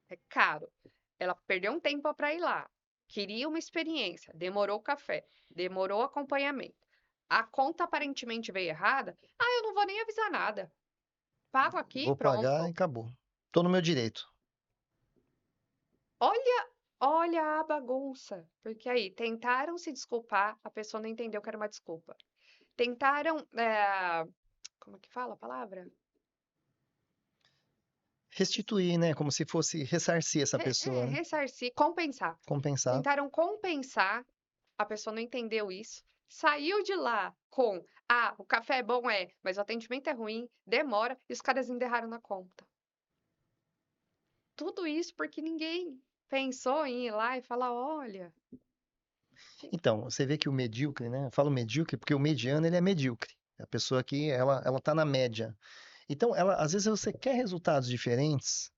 é caro. Ela perdeu um tempo para ir lá, queria uma experiência, demorou o café, demorou o acompanhamento. A conta aparentemente veio errada. Ah, eu não vou nem avisar nada. Pago aqui, Vou pagar e pronto. acabou. Tô no meu direito. Olha, olha a bagunça. Porque aí tentaram se desculpar, a pessoa não entendeu que era uma desculpa. Tentaram, como é que fala a palavra? Restituir, né? Como se fosse ressarcir essa pessoa, né? Ressarcir, compensar. Compensar. Tentaram compensar, a pessoa não entendeu isso. Saiu de lá com, ah, o café é bom, mas o atendimento é ruim, demora, e os caras ainda erraram na conta. Tudo isso porque ninguém pensou em ir lá e falar, olha, Então, você vê que o medíocre, né? Eu falo medíocre porque o mediano, ele é medíocre. É a pessoa que, ela tá na média. Então, às vezes você quer resultados diferentes,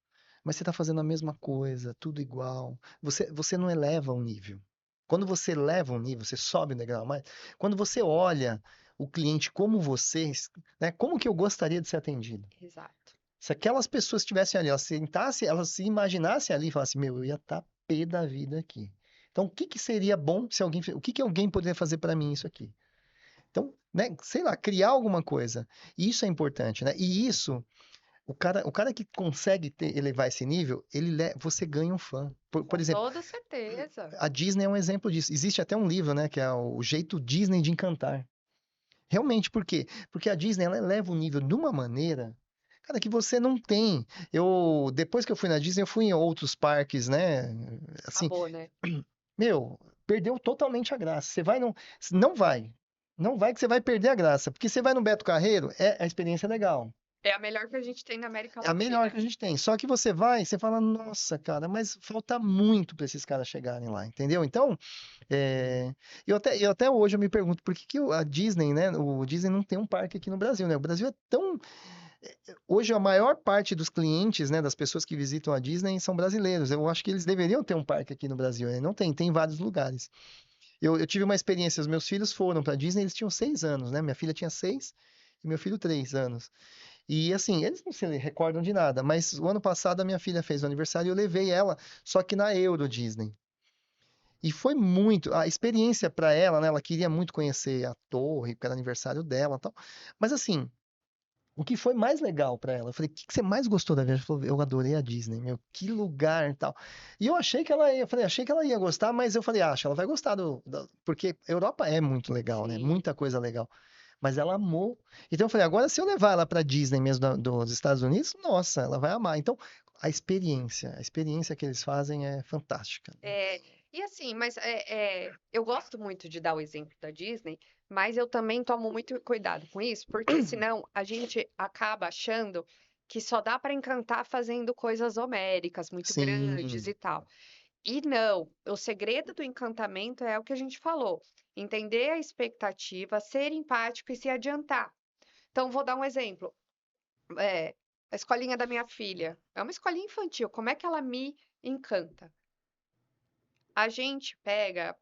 mas você tá fazendo a mesma coisa, tudo igual. Você não eleva o nível. Quando você eleva o nível, você sobe o degrau mais. Quando você olha o cliente como vocês, né? Como que eu gostaria de ser atendido? exato. Se aquelas pessoas estivessem ali, elas sentassem, elas se imaginassem ali e falassem, meu, eu ia estar pé da vida aqui. Então, o que que seria bom se alguém, o que que alguém poderia fazer para mim isso aqui? Então, né, sei lá, criar alguma coisa. Isso é importante, né? E isso, o cara que consegue elevar esse nível, você ganha um fã. Por Com exemplo, toda certeza. a Disney é um exemplo disso. Existe até um livro, né, que é o Jeito Disney de Encantar. Realmente, por quê? Porque a Disney, ela eleva o nível de uma maneira, cara, que você não tem. Depois que eu fui na Disney, eu fui em outros parques, né? Assim, Acabou, né? meu, perdeu totalmente a graça. Você vai não, não vai. Não vai que você vai perder a graça, porque você vai no Beto Carreiro, a experiência é legal. É a melhor que a gente tem na América É a melhor Latina. que a gente tem. Só que você vai, você fala, nossa, cara, mas falta muito para esses caras chegarem lá, entendeu? Então, eu até hoje eu me pergunto por que que a Disney, né? O Disney não tem um parque aqui no Brasil, né? O Brasil é tão. Hoje a maior parte dos clientes, né, das pessoas que visitam a Disney são brasileiros. Eu acho que eles deveriam ter um parque aqui no Brasil, né? Não tem, tem em vários lugares. Eu tive uma experiência, os meus filhos foram para Disney, eles tinham 6 anos, né? Minha filha tinha 6 e meu filho 3 anos. E assim, eles não se recordam de nada, mas o ano passado a minha filha fez o aniversário e eu levei ela, só que na Euro Disney. E foi muito, a experiência para ela, né? Ela queria muito conhecer a torre, porque era aniversário dela e tal. Mas assim, o que foi mais legal para ela? Eu falei, o que que você mais gostou da viagem? Ela falou, eu adorei a Disney, meu, que lugar e tal. E eu achei que ela ia, eu falei, achei que ela ia gostar, mas eu falei, acho, ela vai gostar porque a Europa é muito legal, né? Sim. Muita coisa legal. Mas ela amou. Então eu falei, agora se eu levar ela para Disney mesmo dos Estados Unidos, nossa, ela vai amar. Então, a experiência que eles fazem é fantástica. É, e assim, mas eu gosto muito de dar o exemplo da Disney, mas eu também tomo muito cuidado com isso, porque senão a gente acaba achando que só dá para encantar fazendo coisas homéricas, muito grandes Sim, e tal. E não, o segredo do encantamento é o que a gente falou: entender a expectativa, ser empático e se adiantar. Então, vou dar um exemplo. É, a escolinha da minha filha é uma escolinha infantil, como é que ela me encanta? A gente pega,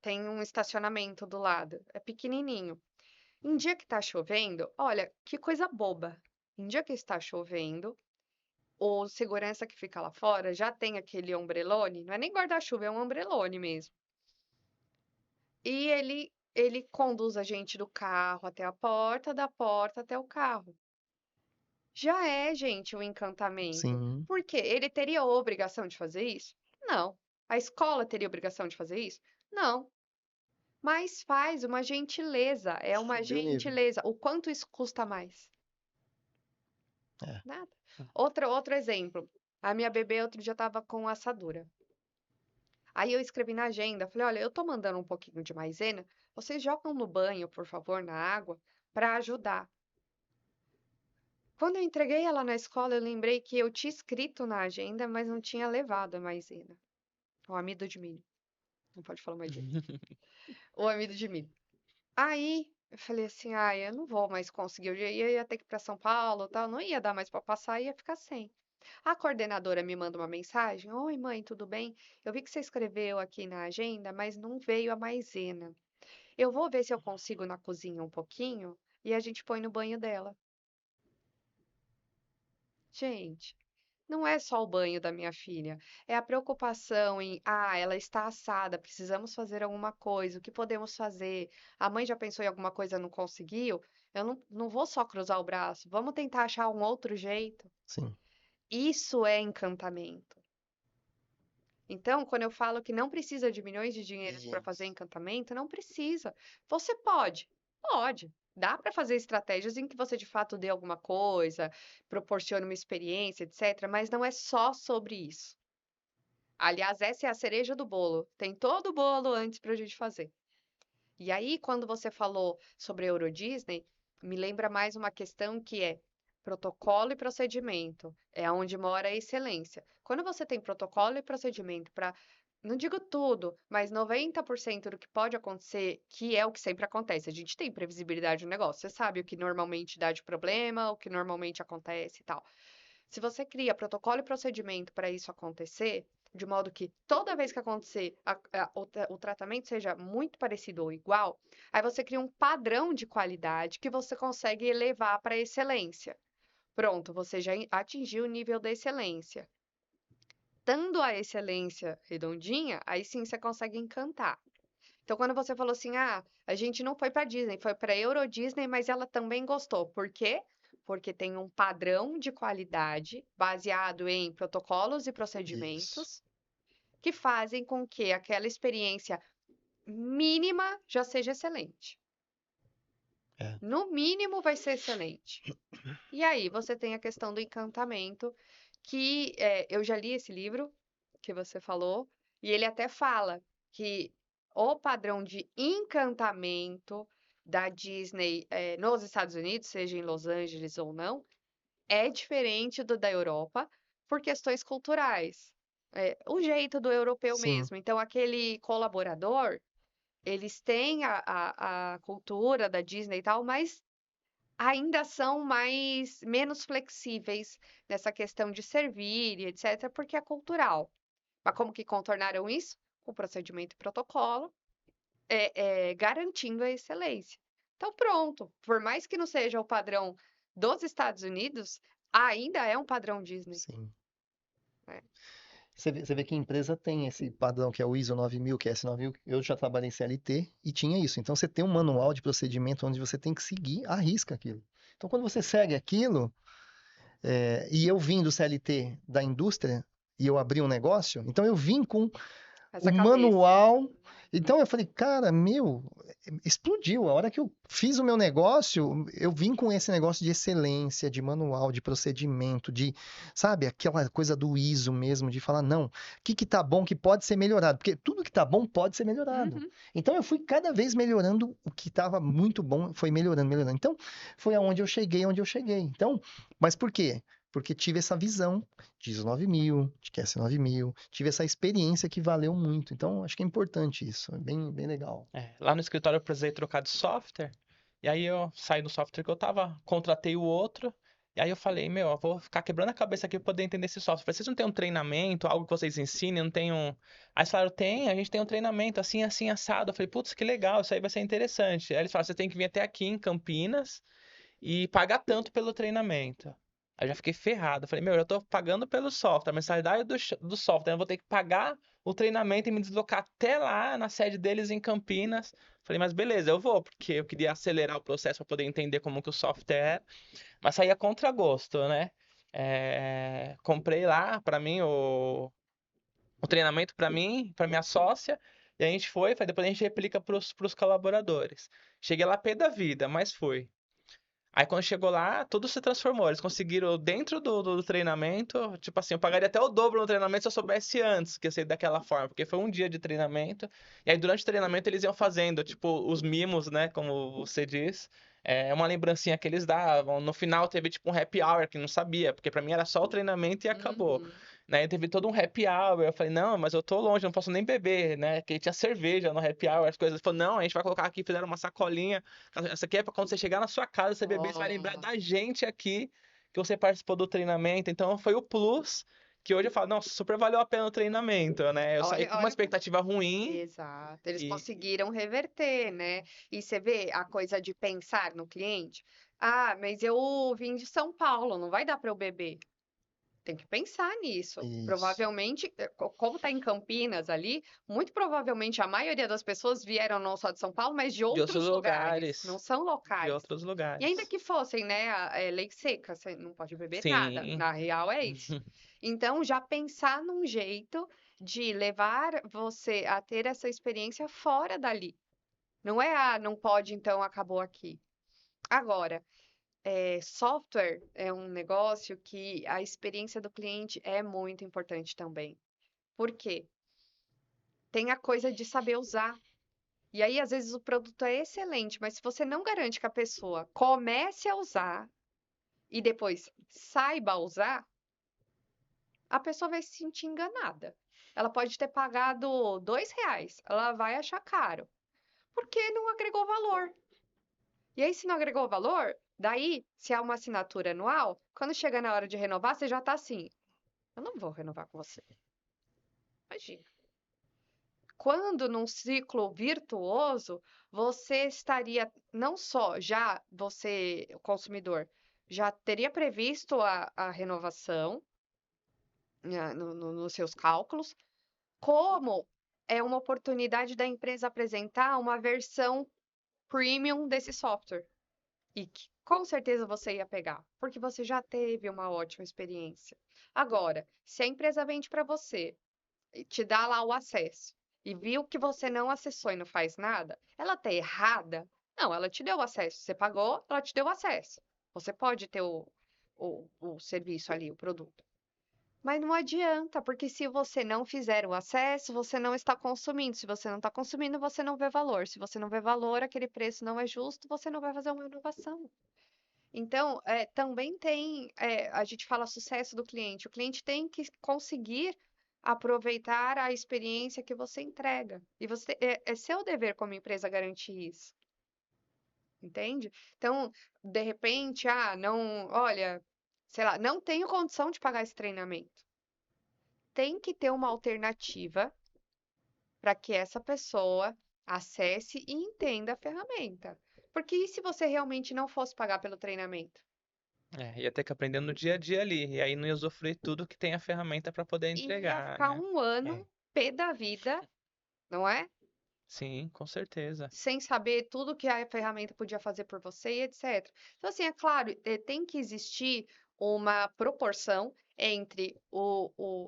tem um estacionamento do lado, é pequenininho. Em dia que tá chovendo, olha, que coisa boba. Em dia que está chovendo, o segurança que fica lá fora já tem aquele ombrelone, não é nem guarda-chuva, é um ombrelone mesmo. E ele conduz a gente do carro até a porta, da porta até o carro. Já é, gente, um encantamento. sim. Por quê? Ele teria a obrigação de fazer isso? Não. A escola teria a obrigação de fazer isso? Não. Mas faz uma gentileza, é uma Subiu o nível. gentileza. O quanto isso custa mais? É. Nada. Outro exemplo. A minha bebê outro dia estava com assadura. Aí eu escrevi na agenda, falei, olha, eu tô mandando um pouquinho de maisena, vocês jogam no banho, por favor, na água, para ajudar. Quando eu entreguei ela na escola, eu lembrei que eu tinha escrito na agenda, mas não tinha levado a maisena. O amido de milho. Não pode falar maisena. O amido de milho. Aí eu falei assim: ah, eu não vou mais conseguir. Eu ia ter que ir para São Paulo, tal, não ia dar mais para passar, ia ficar sem. A coordenadora me manda uma mensagem: oi, mãe, tudo bem? Eu vi que você escreveu aqui na agenda, mas não veio a maisena. Eu vou ver se eu consigo na cozinha um pouquinho e a gente põe no banho dela. Gente, não é só o banho da minha filha, é a preocupação em, ah, ela está assada, precisamos fazer alguma coisa, o que podemos fazer? A mãe já pensou em alguma coisa, não conseguiu? Eu não vou só cruzar o braço, vamos tentar achar um outro jeito. Sim. Isso é encantamento. Então, quando eu falo que não precisa de milhões de dinheiros para fazer Isso. encantamento, não precisa. Você pode, pode. Dá para fazer estratégias em que você de fato dê alguma coisa, proporcione uma experiência, etc. Mas não é só sobre isso. Aliás, essa é a cereja do bolo. Tem todo o bolo antes para a gente fazer. E aí, quando você falou sobre a Euro Disney, me lembra mais uma questão que é protocolo e procedimento. É onde mora a excelência. Quando você tem protocolo e procedimento para, não digo tudo, mas 90% do que pode acontecer, que é o que sempre acontece. A gente tem previsibilidade no negócio. Você sabe o que normalmente dá de problema, o que normalmente acontece e tal. Se você cria protocolo e procedimento para isso acontecer, de modo que toda vez que acontecer o tratamento seja muito parecido ou igual, aí você cria um padrão de qualidade que você consegue elevar para a excelência. Pronto, você já atingiu o nível da excelência. Estando a excelência redondinha, aí sim você consegue encantar. Então, quando você falou assim, a gente não foi para Disney, foi para Euro Disney, mas ela também gostou. Por quê? Porque tem um padrão de qualidade baseado em protocolos e Isso. procedimentos que fazem com que aquela experiência mínima já seja excelente. É. No mínimo vai ser excelente. E aí você tem a questão do encantamento, que eu já li esse livro que você falou, e ele até fala que o padrão de encantamento da Disney nos Estados Unidos, seja em Los Angeles ou não, é diferente do da Europa por questões culturais. O jeito do europeu Sim. mesmo. Então, aquele colaborador, eles têm a cultura da Disney e tal, mas ainda são menos flexíveis nessa questão de servir e etc, porque é cultural. Mas como que contornaram isso? Com procedimento e protocolo, garantindo a excelência. Então, pronto. Por mais que não seja o padrão dos Estados Unidos, ainda é um padrão Disney. Sim. É. Você vê que a empresa tem esse padrão que é o ISO 9000, que é S9000. Eu já trabalhei em CLT e tinha isso. Então você tem um manual de procedimento onde você tem que seguir à risca aquilo. Então quando você segue aquilo, e eu vim do CLT da indústria e eu abri um negócio, então eu vim com Essa o cabeça. manual. Então eu falei, cara, explodiu. A hora que eu fiz o meu negócio, eu vim com esse negócio de excelência, de manual, de procedimento, sabe, aquela coisa do ISO mesmo, de falar, não, o que tá bom que pode ser melhorado? Porque tudo que tá bom pode ser melhorado. Uhum. Então eu fui cada vez melhorando o que estava muito bom, foi melhorando, melhorando. Então foi aonde eu cheguei, onde eu cheguei. Então, mas por quê? Porque tive essa visão de ISO 9000, de QS 9000, tive essa experiência que valeu muito. Então, acho que é importante isso, é bem, bem legal. Lá no escritório eu precisei trocar de software. E aí eu saí do software que eu tava, contratei o outro. E aí eu falei, meu, eu vou ficar quebrando a cabeça aqui pra poder entender esse software. Vocês não têm um treinamento, algo que vocês ensinem, não tem um. Aí eles falaram, tem, a gente tem um treinamento assim, assim, assado. Eu falei, putz, que legal, isso aí vai ser interessante. Aí eles falaram, você tem que vir até aqui em Campinas e pagar tanto pelo treinamento. Aí eu já fiquei ferrado. Eu falei, meu, eu tô pagando pelo software, a mensalidade do software, eu vou ter que pagar o treinamento e me deslocar até lá na sede deles em Campinas. Falei, mas beleza, eu vou, porque eu queria acelerar o processo para poder entender como que o software era, mas saía a contragosto, né? Comprei lá para mim o treinamento para mim, para minha sócia, e a gente foi, depois a gente replica para os colaboradores. Cheguei lá pé da vida, mas foi. Aí quando chegou lá, tudo se transformou. Eles conseguiram, dentro do treinamento, tipo assim, eu pagaria até o dobro no treinamento se eu soubesse antes que ia ser daquela forma, porque foi um dia de treinamento. E aí durante o treinamento eles iam fazendo, tipo, os mimos, né, como você diz. É uma lembrancinha que eles davam. No final teve tipo um happy hour que não sabia, porque pra mim era só o treinamento e acabou. Uhum. Né? Teve todo um happy hour. Eu falei, não, mas eu tô longe, não posso nem beber, né? Que tinha cerveja no happy hour, as coisas. Ele falou, não, a gente vai colocar aqui, fizeram uma sacolinha. Essa aqui é pra quando você chegar na sua casa, você beber, você vai lembrar Ó, da gente aqui que você participou do treinamento. Então foi o plus que hoje eu falo, não, super valeu a pena o treinamento, né? Eu saí olha, com uma olha. expectativa ruim Exato, eles e conseguiram reverter, né? E você vê a coisa de pensar no cliente. Mas eu vim de São Paulo, não vai dar para eu beber. Tem que pensar nisso. Isso. Provavelmente, como está em Campinas ali, muito provavelmente a maioria das pessoas vieram não só de São Paulo, mas de de outros outros lugares, não lugares. são De locais. outros E ainda lugares. que fossem, né, lei seca, você não pode beber nada. Sim. Na real é isso. Então, já pensar num jeito de levar você a ter essa experiência fora dali. Não é, não pode, então acabou aqui. Agora, software é um negócio que a experiência do cliente é muito importante também. Por quê? Tem a coisa de saber usar. E aí, às vezes, o produto é excelente, mas se você não garante que a pessoa comece a usar e depois saiba usar, a pessoa vai se sentir enganada. Ela pode ter pagado R$ 2, ela vai achar caro, porque não agregou valor. E aí, se não agregou valor, daí, se há uma assinatura anual, quando chega na hora de renovar, você já tá assim, eu não vou renovar com você. Imagina. Quando num ciclo virtuoso, você estaria, não só já você, o consumidor, já teria previsto a renovação, nos seus cálculos, como é uma oportunidade da empresa apresentar uma versão premium desse software. E que com certeza você ia pegar, porque você já teve uma ótima experiência. Agora, se a empresa vende para você e te dá lá o acesso e viu que você não acessou e não faz nada, ela tá errada? Não, ela te deu o acesso. Você pagou, ela te deu o acesso. Você pode ter o serviço ali, o produto. Mas não adianta, porque se você não fizer o acesso, você não está consumindo. Se você não está consumindo, você não vê valor. Se você não vê valor, aquele preço não é justo, você não vai fazer uma inovação. Então, também tem, a gente fala sucesso do cliente. O cliente tem que conseguir aproveitar a experiência que você entrega. E você, é seu dever como empresa garantir isso, entende? Então, de repente, não, olha, sei lá, não tenho condição de pagar esse treinamento. Tem que ter uma alternativa para que essa pessoa acesse e entenda a ferramenta. Porque e se você realmente não fosse pagar pelo treinamento? Ia ter que aprender no dia a dia ali. E aí não ia usufruir tudo que tem a ferramenta para poder E ia entregar, ficar né? um É. ano pé da vida, não é? Sim, com certeza. Sem saber tudo que a ferramenta podia fazer por você e etc. Então, assim, é claro, tem que existir uma proporção entre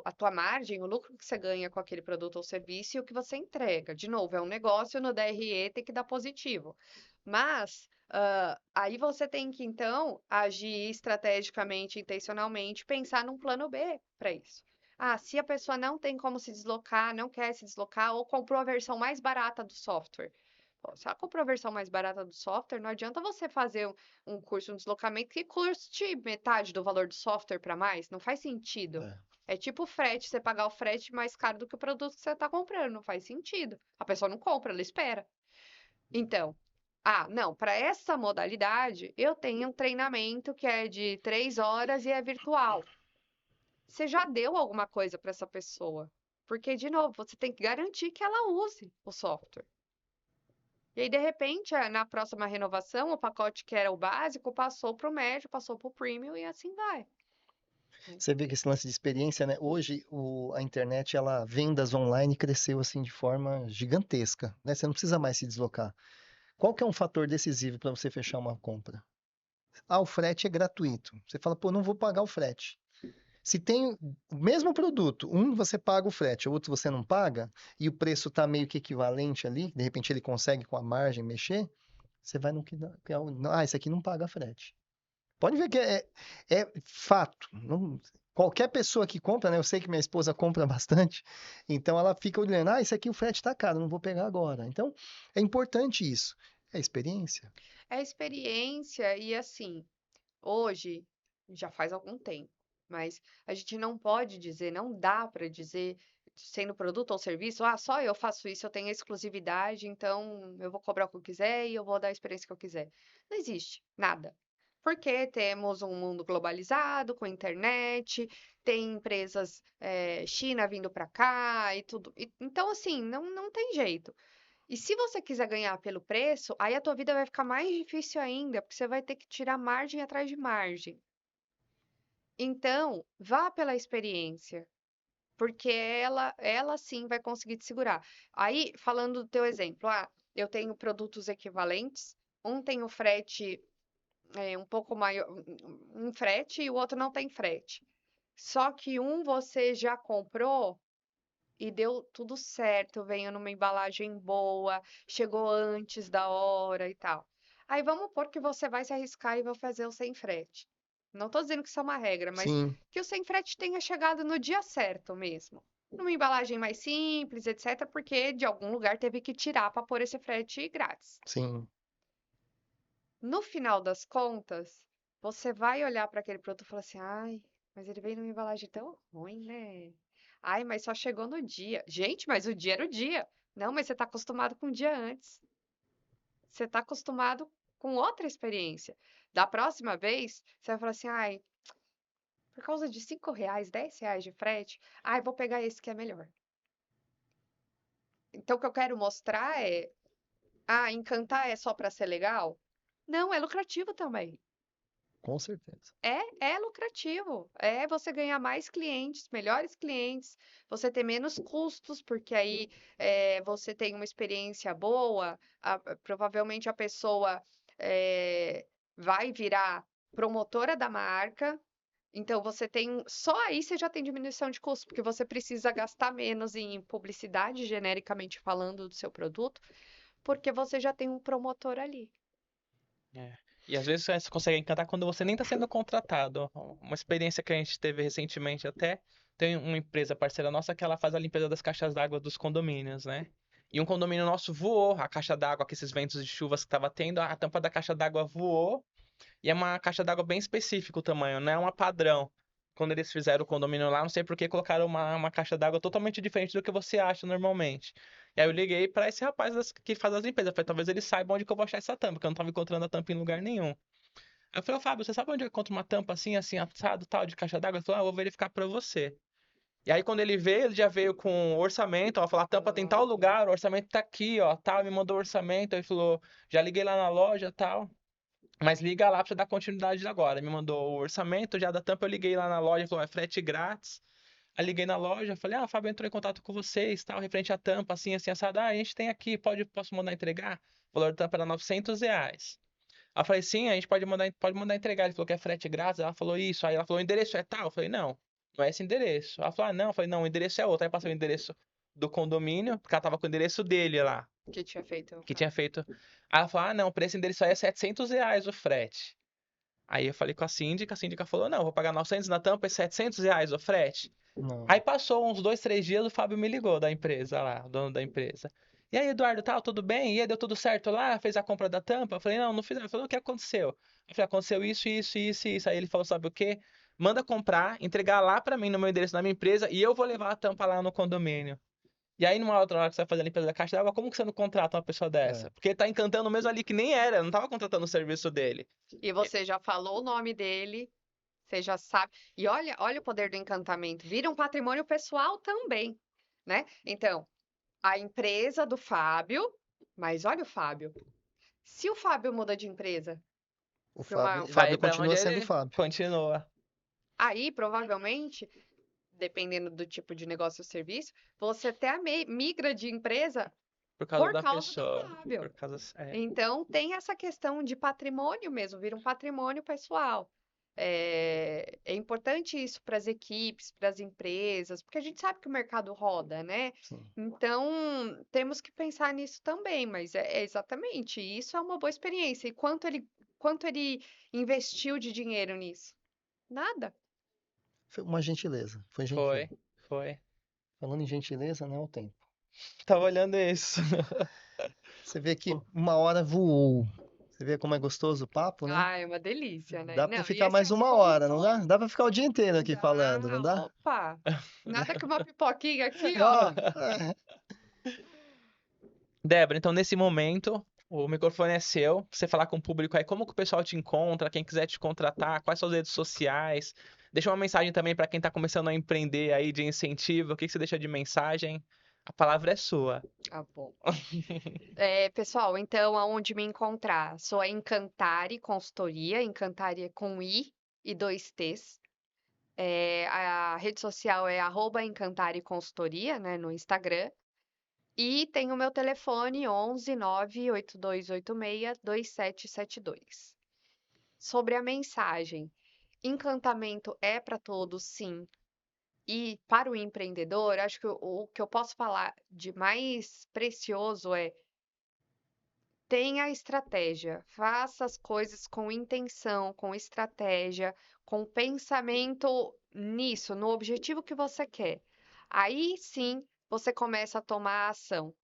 a tua margem, o lucro que você ganha com aquele produto ou serviço e o que você entrega. De novo, é um negócio, no DRE tem que dar positivo. Mas aí você tem que, então, agir estrategicamente, intencionalmente, pensar num plano B para isso. Se a pessoa não tem como se deslocar, não quer se deslocar, ou comprou a versão mais barata do software. Pô, se ela comprou a versão mais barata do software, não adianta você fazer um curso, um deslocamento que custe metade do valor do software para mais. Não faz sentido. É tipo frete, você pagar o frete mais caro do que o produto que você está comprando. Não faz sentido. A pessoa não compra, ela espera. Então, não, para essa modalidade, eu tenho um treinamento que é de 3 horas e é virtual. Você já deu alguma coisa para essa pessoa. Porque, de novo, você tem que garantir que ela use o software. E aí, de repente, na próxima renovação, o pacote que era o básico passou para o médio, passou para o premium e assim vai. Você vê que esse lance de experiência, né? Hoje a internet, ela vendas online cresceu assim de forma gigantesca, né? Você não precisa mais se deslocar. Qual que é um fator decisivo para você fechar uma compra? O frete é gratuito. Você fala, pô, não vou pagar o frete. Se tem o mesmo produto, um você paga o frete, o outro você não paga, e o preço está meio que equivalente ali, de repente ele consegue com a margem mexer, você vai no que dá. Esse aqui não paga frete. Pode ver que é fato. Qualquer pessoa que compra, né? Eu sei que minha esposa compra bastante, então ela fica olhando, esse aqui o frete está caro, não vou pegar agora. Então, é importante isso. É experiência. É experiência e assim, hoje, já faz algum tempo, mas a gente não pode dizer, não dá para dizer, sendo produto ou serviço, só eu faço isso, eu tenho exclusividade, então eu vou cobrar o que eu quiser e eu vou dar a experiência que eu quiser. Não existe nada. Porque temos um mundo globalizado, com internet, tem empresas, China vindo para cá e tudo. Então, assim, não tem jeito. E se você quiser ganhar pelo preço, aí a tua vida vai ficar mais difícil ainda, porque você vai ter que tirar margem atrás de margem. Então, vá pela experiência, porque ela sim vai conseguir te segurar. Aí, falando do teu exemplo, eu tenho produtos equivalentes, um tem o frete um pouco maior, um frete e o outro não tem frete. Só que um você já comprou e deu tudo certo, veio numa embalagem boa, chegou antes da hora e tal. Aí vamos supor que você vai se arriscar e vai fazer o sem frete. Não estou dizendo que isso é uma regra, mas Sim, que o sem frete tenha chegado no dia certo mesmo. Numa embalagem mais simples, etc., porque de algum lugar teve que tirar para pôr esse frete grátis. sim. No final das contas, você vai olhar para aquele produto e falar assim: ai, mas ele veio numa embalagem tão ruim, né? Ai, mas só chegou no dia. Gente, mas o dia era o dia. Não, mas você está acostumado com o dia antes. Você está acostumado com outra experiência. Da próxima vez, você vai falar assim: ai, por causa de R$ 5, R$ 10 de frete, ai, vou pegar esse que é melhor. Então, o que eu quero mostrar encantar é só para ser legal? Não, é lucrativo também. Com certeza. É lucrativo. É você ganhar mais clientes, melhores clientes, você ter menos custos, porque aí você tem uma experiência boa, provavelmente a pessoa eh, vai virar promotora da marca. Então você tem, só aí você já tem diminuição de custo, porque você precisa gastar menos em publicidade, genericamente falando, do seu produto, porque você já tem um promotor ali. É. E às vezes você consegue encantar quando você nem está sendo contratado. Uma experiência que a gente teve recentemente até, tem uma empresa parceira nossa que ela faz a limpeza das caixas d'água dos condomínios, né? E um condomínio nosso voou, a caixa d'água, com esses ventos de chuvas que estava tendo, a tampa da caixa d'água voou. E é uma caixa d'água bem específica o tamanho, não é uma padrão. Quando eles fizeram o condomínio lá, não sei por que colocaram uma caixa d'água totalmente diferente do que você acha normalmente. E aí eu liguei pra esse rapaz que faz as limpezas. Eu falei, talvez ele saiba onde que eu vou achar essa tampa, porque eu não tava encontrando a tampa em lugar nenhum. Aí eu falei, ô Fábio, você sabe onde eu encontro uma tampa assim, assim, assado, tal, de caixa d'água? Ele falou, ah, eu vou verificar pra você. E aí quando ele veio, ele já veio com o orçamento, ó, falou, a tampa tem tal lugar, o orçamento tá aqui, ó, tal, me mandou o orçamento, aí falou, já liguei lá na loja, tal. Mas liga lá pra você dar continuidade agora. Me mandou o orçamento já da tampa, eu liguei lá na loja, falou, é frete grátis. Aí liguei na loja, falei, ah, o Fábio entrou em contato com vocês, tal, referente à tampa, assim, assim, assado. Ah, a gente tem aqui, posso mandar entregar? O valor da tampa era R$ 900. Aí eu falei, sim, a gente pode mandar entregar. Ele falou que é frete grátis. Ela falou isso. Aí ela falou, o endereço é tal? Eu falei, não, não é esse endereço. Ela falou, ah, não. Eu falei, não, o endereço é outro. Aí passei o endereço do condomínio, porque ela tava com o endereço dele lá, Que tinha feito. que tinha feito. Aí ela falou, ah, não, por esse endereço aí é R$ 700 o frete. Aí eu falei com a síndica falou, não, vou pagar 900 na tampa e R$ 700 o frete. Não. Aí passou uns 2, 3 dias, o Fábio me ligou da empresa lá, o dono da empresa. E aí, Eduardo, tal, tudo bem? E aí, deu tudo certo lá? Fez a compra da tampa? Eu falei, não, não fiz. Ele falou, o que aconteceu? Eu falei, aconteceu isso, isso, isso, isso. Aí ele falou, sabe o quê? Manda comprar, entregar lá pra mim, no meu endereço da minha empresa, e eu vou levar a tampa lá no condomínio. E aí, numa outra hora que você vai fazer a limpeza da caixa d'água, como que você não contrata uma pessoa É. dessa? Porque ele tá encantando mesmo ali que nem era, não tava contratando o serviço dele. E você já falou o nome dele, você já sabe. E olha o poder do encantamento. Vira um patrimônio pessoal também, né? Então, a empresa do Fábio, mas olha o Fábio. Se o Fábio muda de empresa O para uma, Vai Fábio pra onde continua sendo o ele Fábio. continua. aí provavelmente, dependendo do tipo de negócio ou serviço, você até migra de empresa Por causa por da causa do pessoa. Fábio. Por causa. É. Então, tem essa questão de patrimônio mesmo, vira um patrimônio pessoal. É importante isso para as equipes, para as empresas, porque a gente sabe que o mercado roda, né? Sim. Então, temos que pensar nisso também, mas é exatamente, isso é uma boa experiência. E quanto ele investiu de dinheiro nisso? Nada. Foi uma gentileza. Foi gentil. Foi, foi. Falando em gentileza, né? O tempo. Tava olhando isso. Você vê que Pô, uma hora voou. Você vê como é gostoso o papo, né? Ah, é uma delícia, né? Dá pra Não, e ficar esse mais uma hora, não dá? assunto Dá pra ficar o dia inteiro aqui falando, não dá, dá? opa, nada que uma pipoquinha aqui, ó. Ó, Débora, então nesse momento, o microfone é seu. Pra você falar com o público aí, como que o pessoal te encontra, quem quiser te contratar, quais são as redes sociais. Deixa uma mensagem também para quem tá começando a empreender aí de incentivo. O que que você deixa de mensagem? A palavra é sua. Tá bom. Pessoal, então, aonde me encontrar? Sou a Encantari Consultoria, Encantari é com I e dois T's. A rede social é @Encantari Consultoria, né, no Instagram. E tem o meu telefone 11 98286 2772. Sobre a mensagem, encantamento é para todos, sim. E para o empreendedor, acho que o que eu posso falar de mais precioso é tenha estratégia, faça as coisas com intenção, com estratégia, com pensamento nisso, no objetivo que você quer. Aí sim você começa a tomar ação,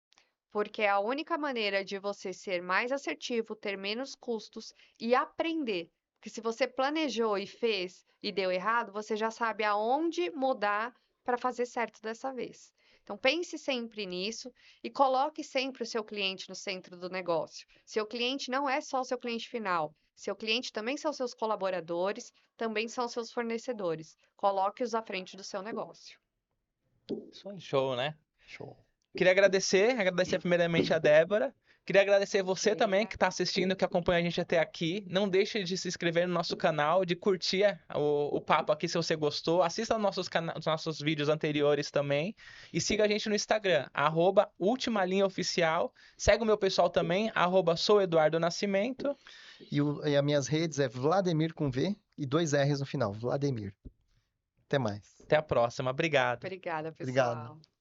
porque é a única maneira de você ser mais assertivo, ter menos custos e aprender. Porque se você planejou e fez e deu errado, você já sabe aonde mudar para fazer certo dessa vez. Então pense sempre nisso e coloque sempre o seu cliente no centro do negócio. Seu cliente não é só o seu cliente final. Seu cliente também são seus colaboradores, também são seus fornecedores. Coloque-os à frente do seu negócio. isso aí. Show, né? Show. Queria agradecer primeiramente a Débora. Queria agradecer você Obrigada. também que está assistindo, que acompanha a gente até aqui. Não deixe de se inscrever no nosso canal, de curtir o papo aqui se você gostou. Assista os nossos vídeos anteriores também. E siga a gente no Instagram, @ultimalinhaoficial. Segue o meu pessoal também, @soueduardonascimento. E as minhas redes é Vladimir com V e 2 R's no final, Vladimir. Até mais. Até a próxima. Obrigado. Obrigada, Obrigado. pessoal.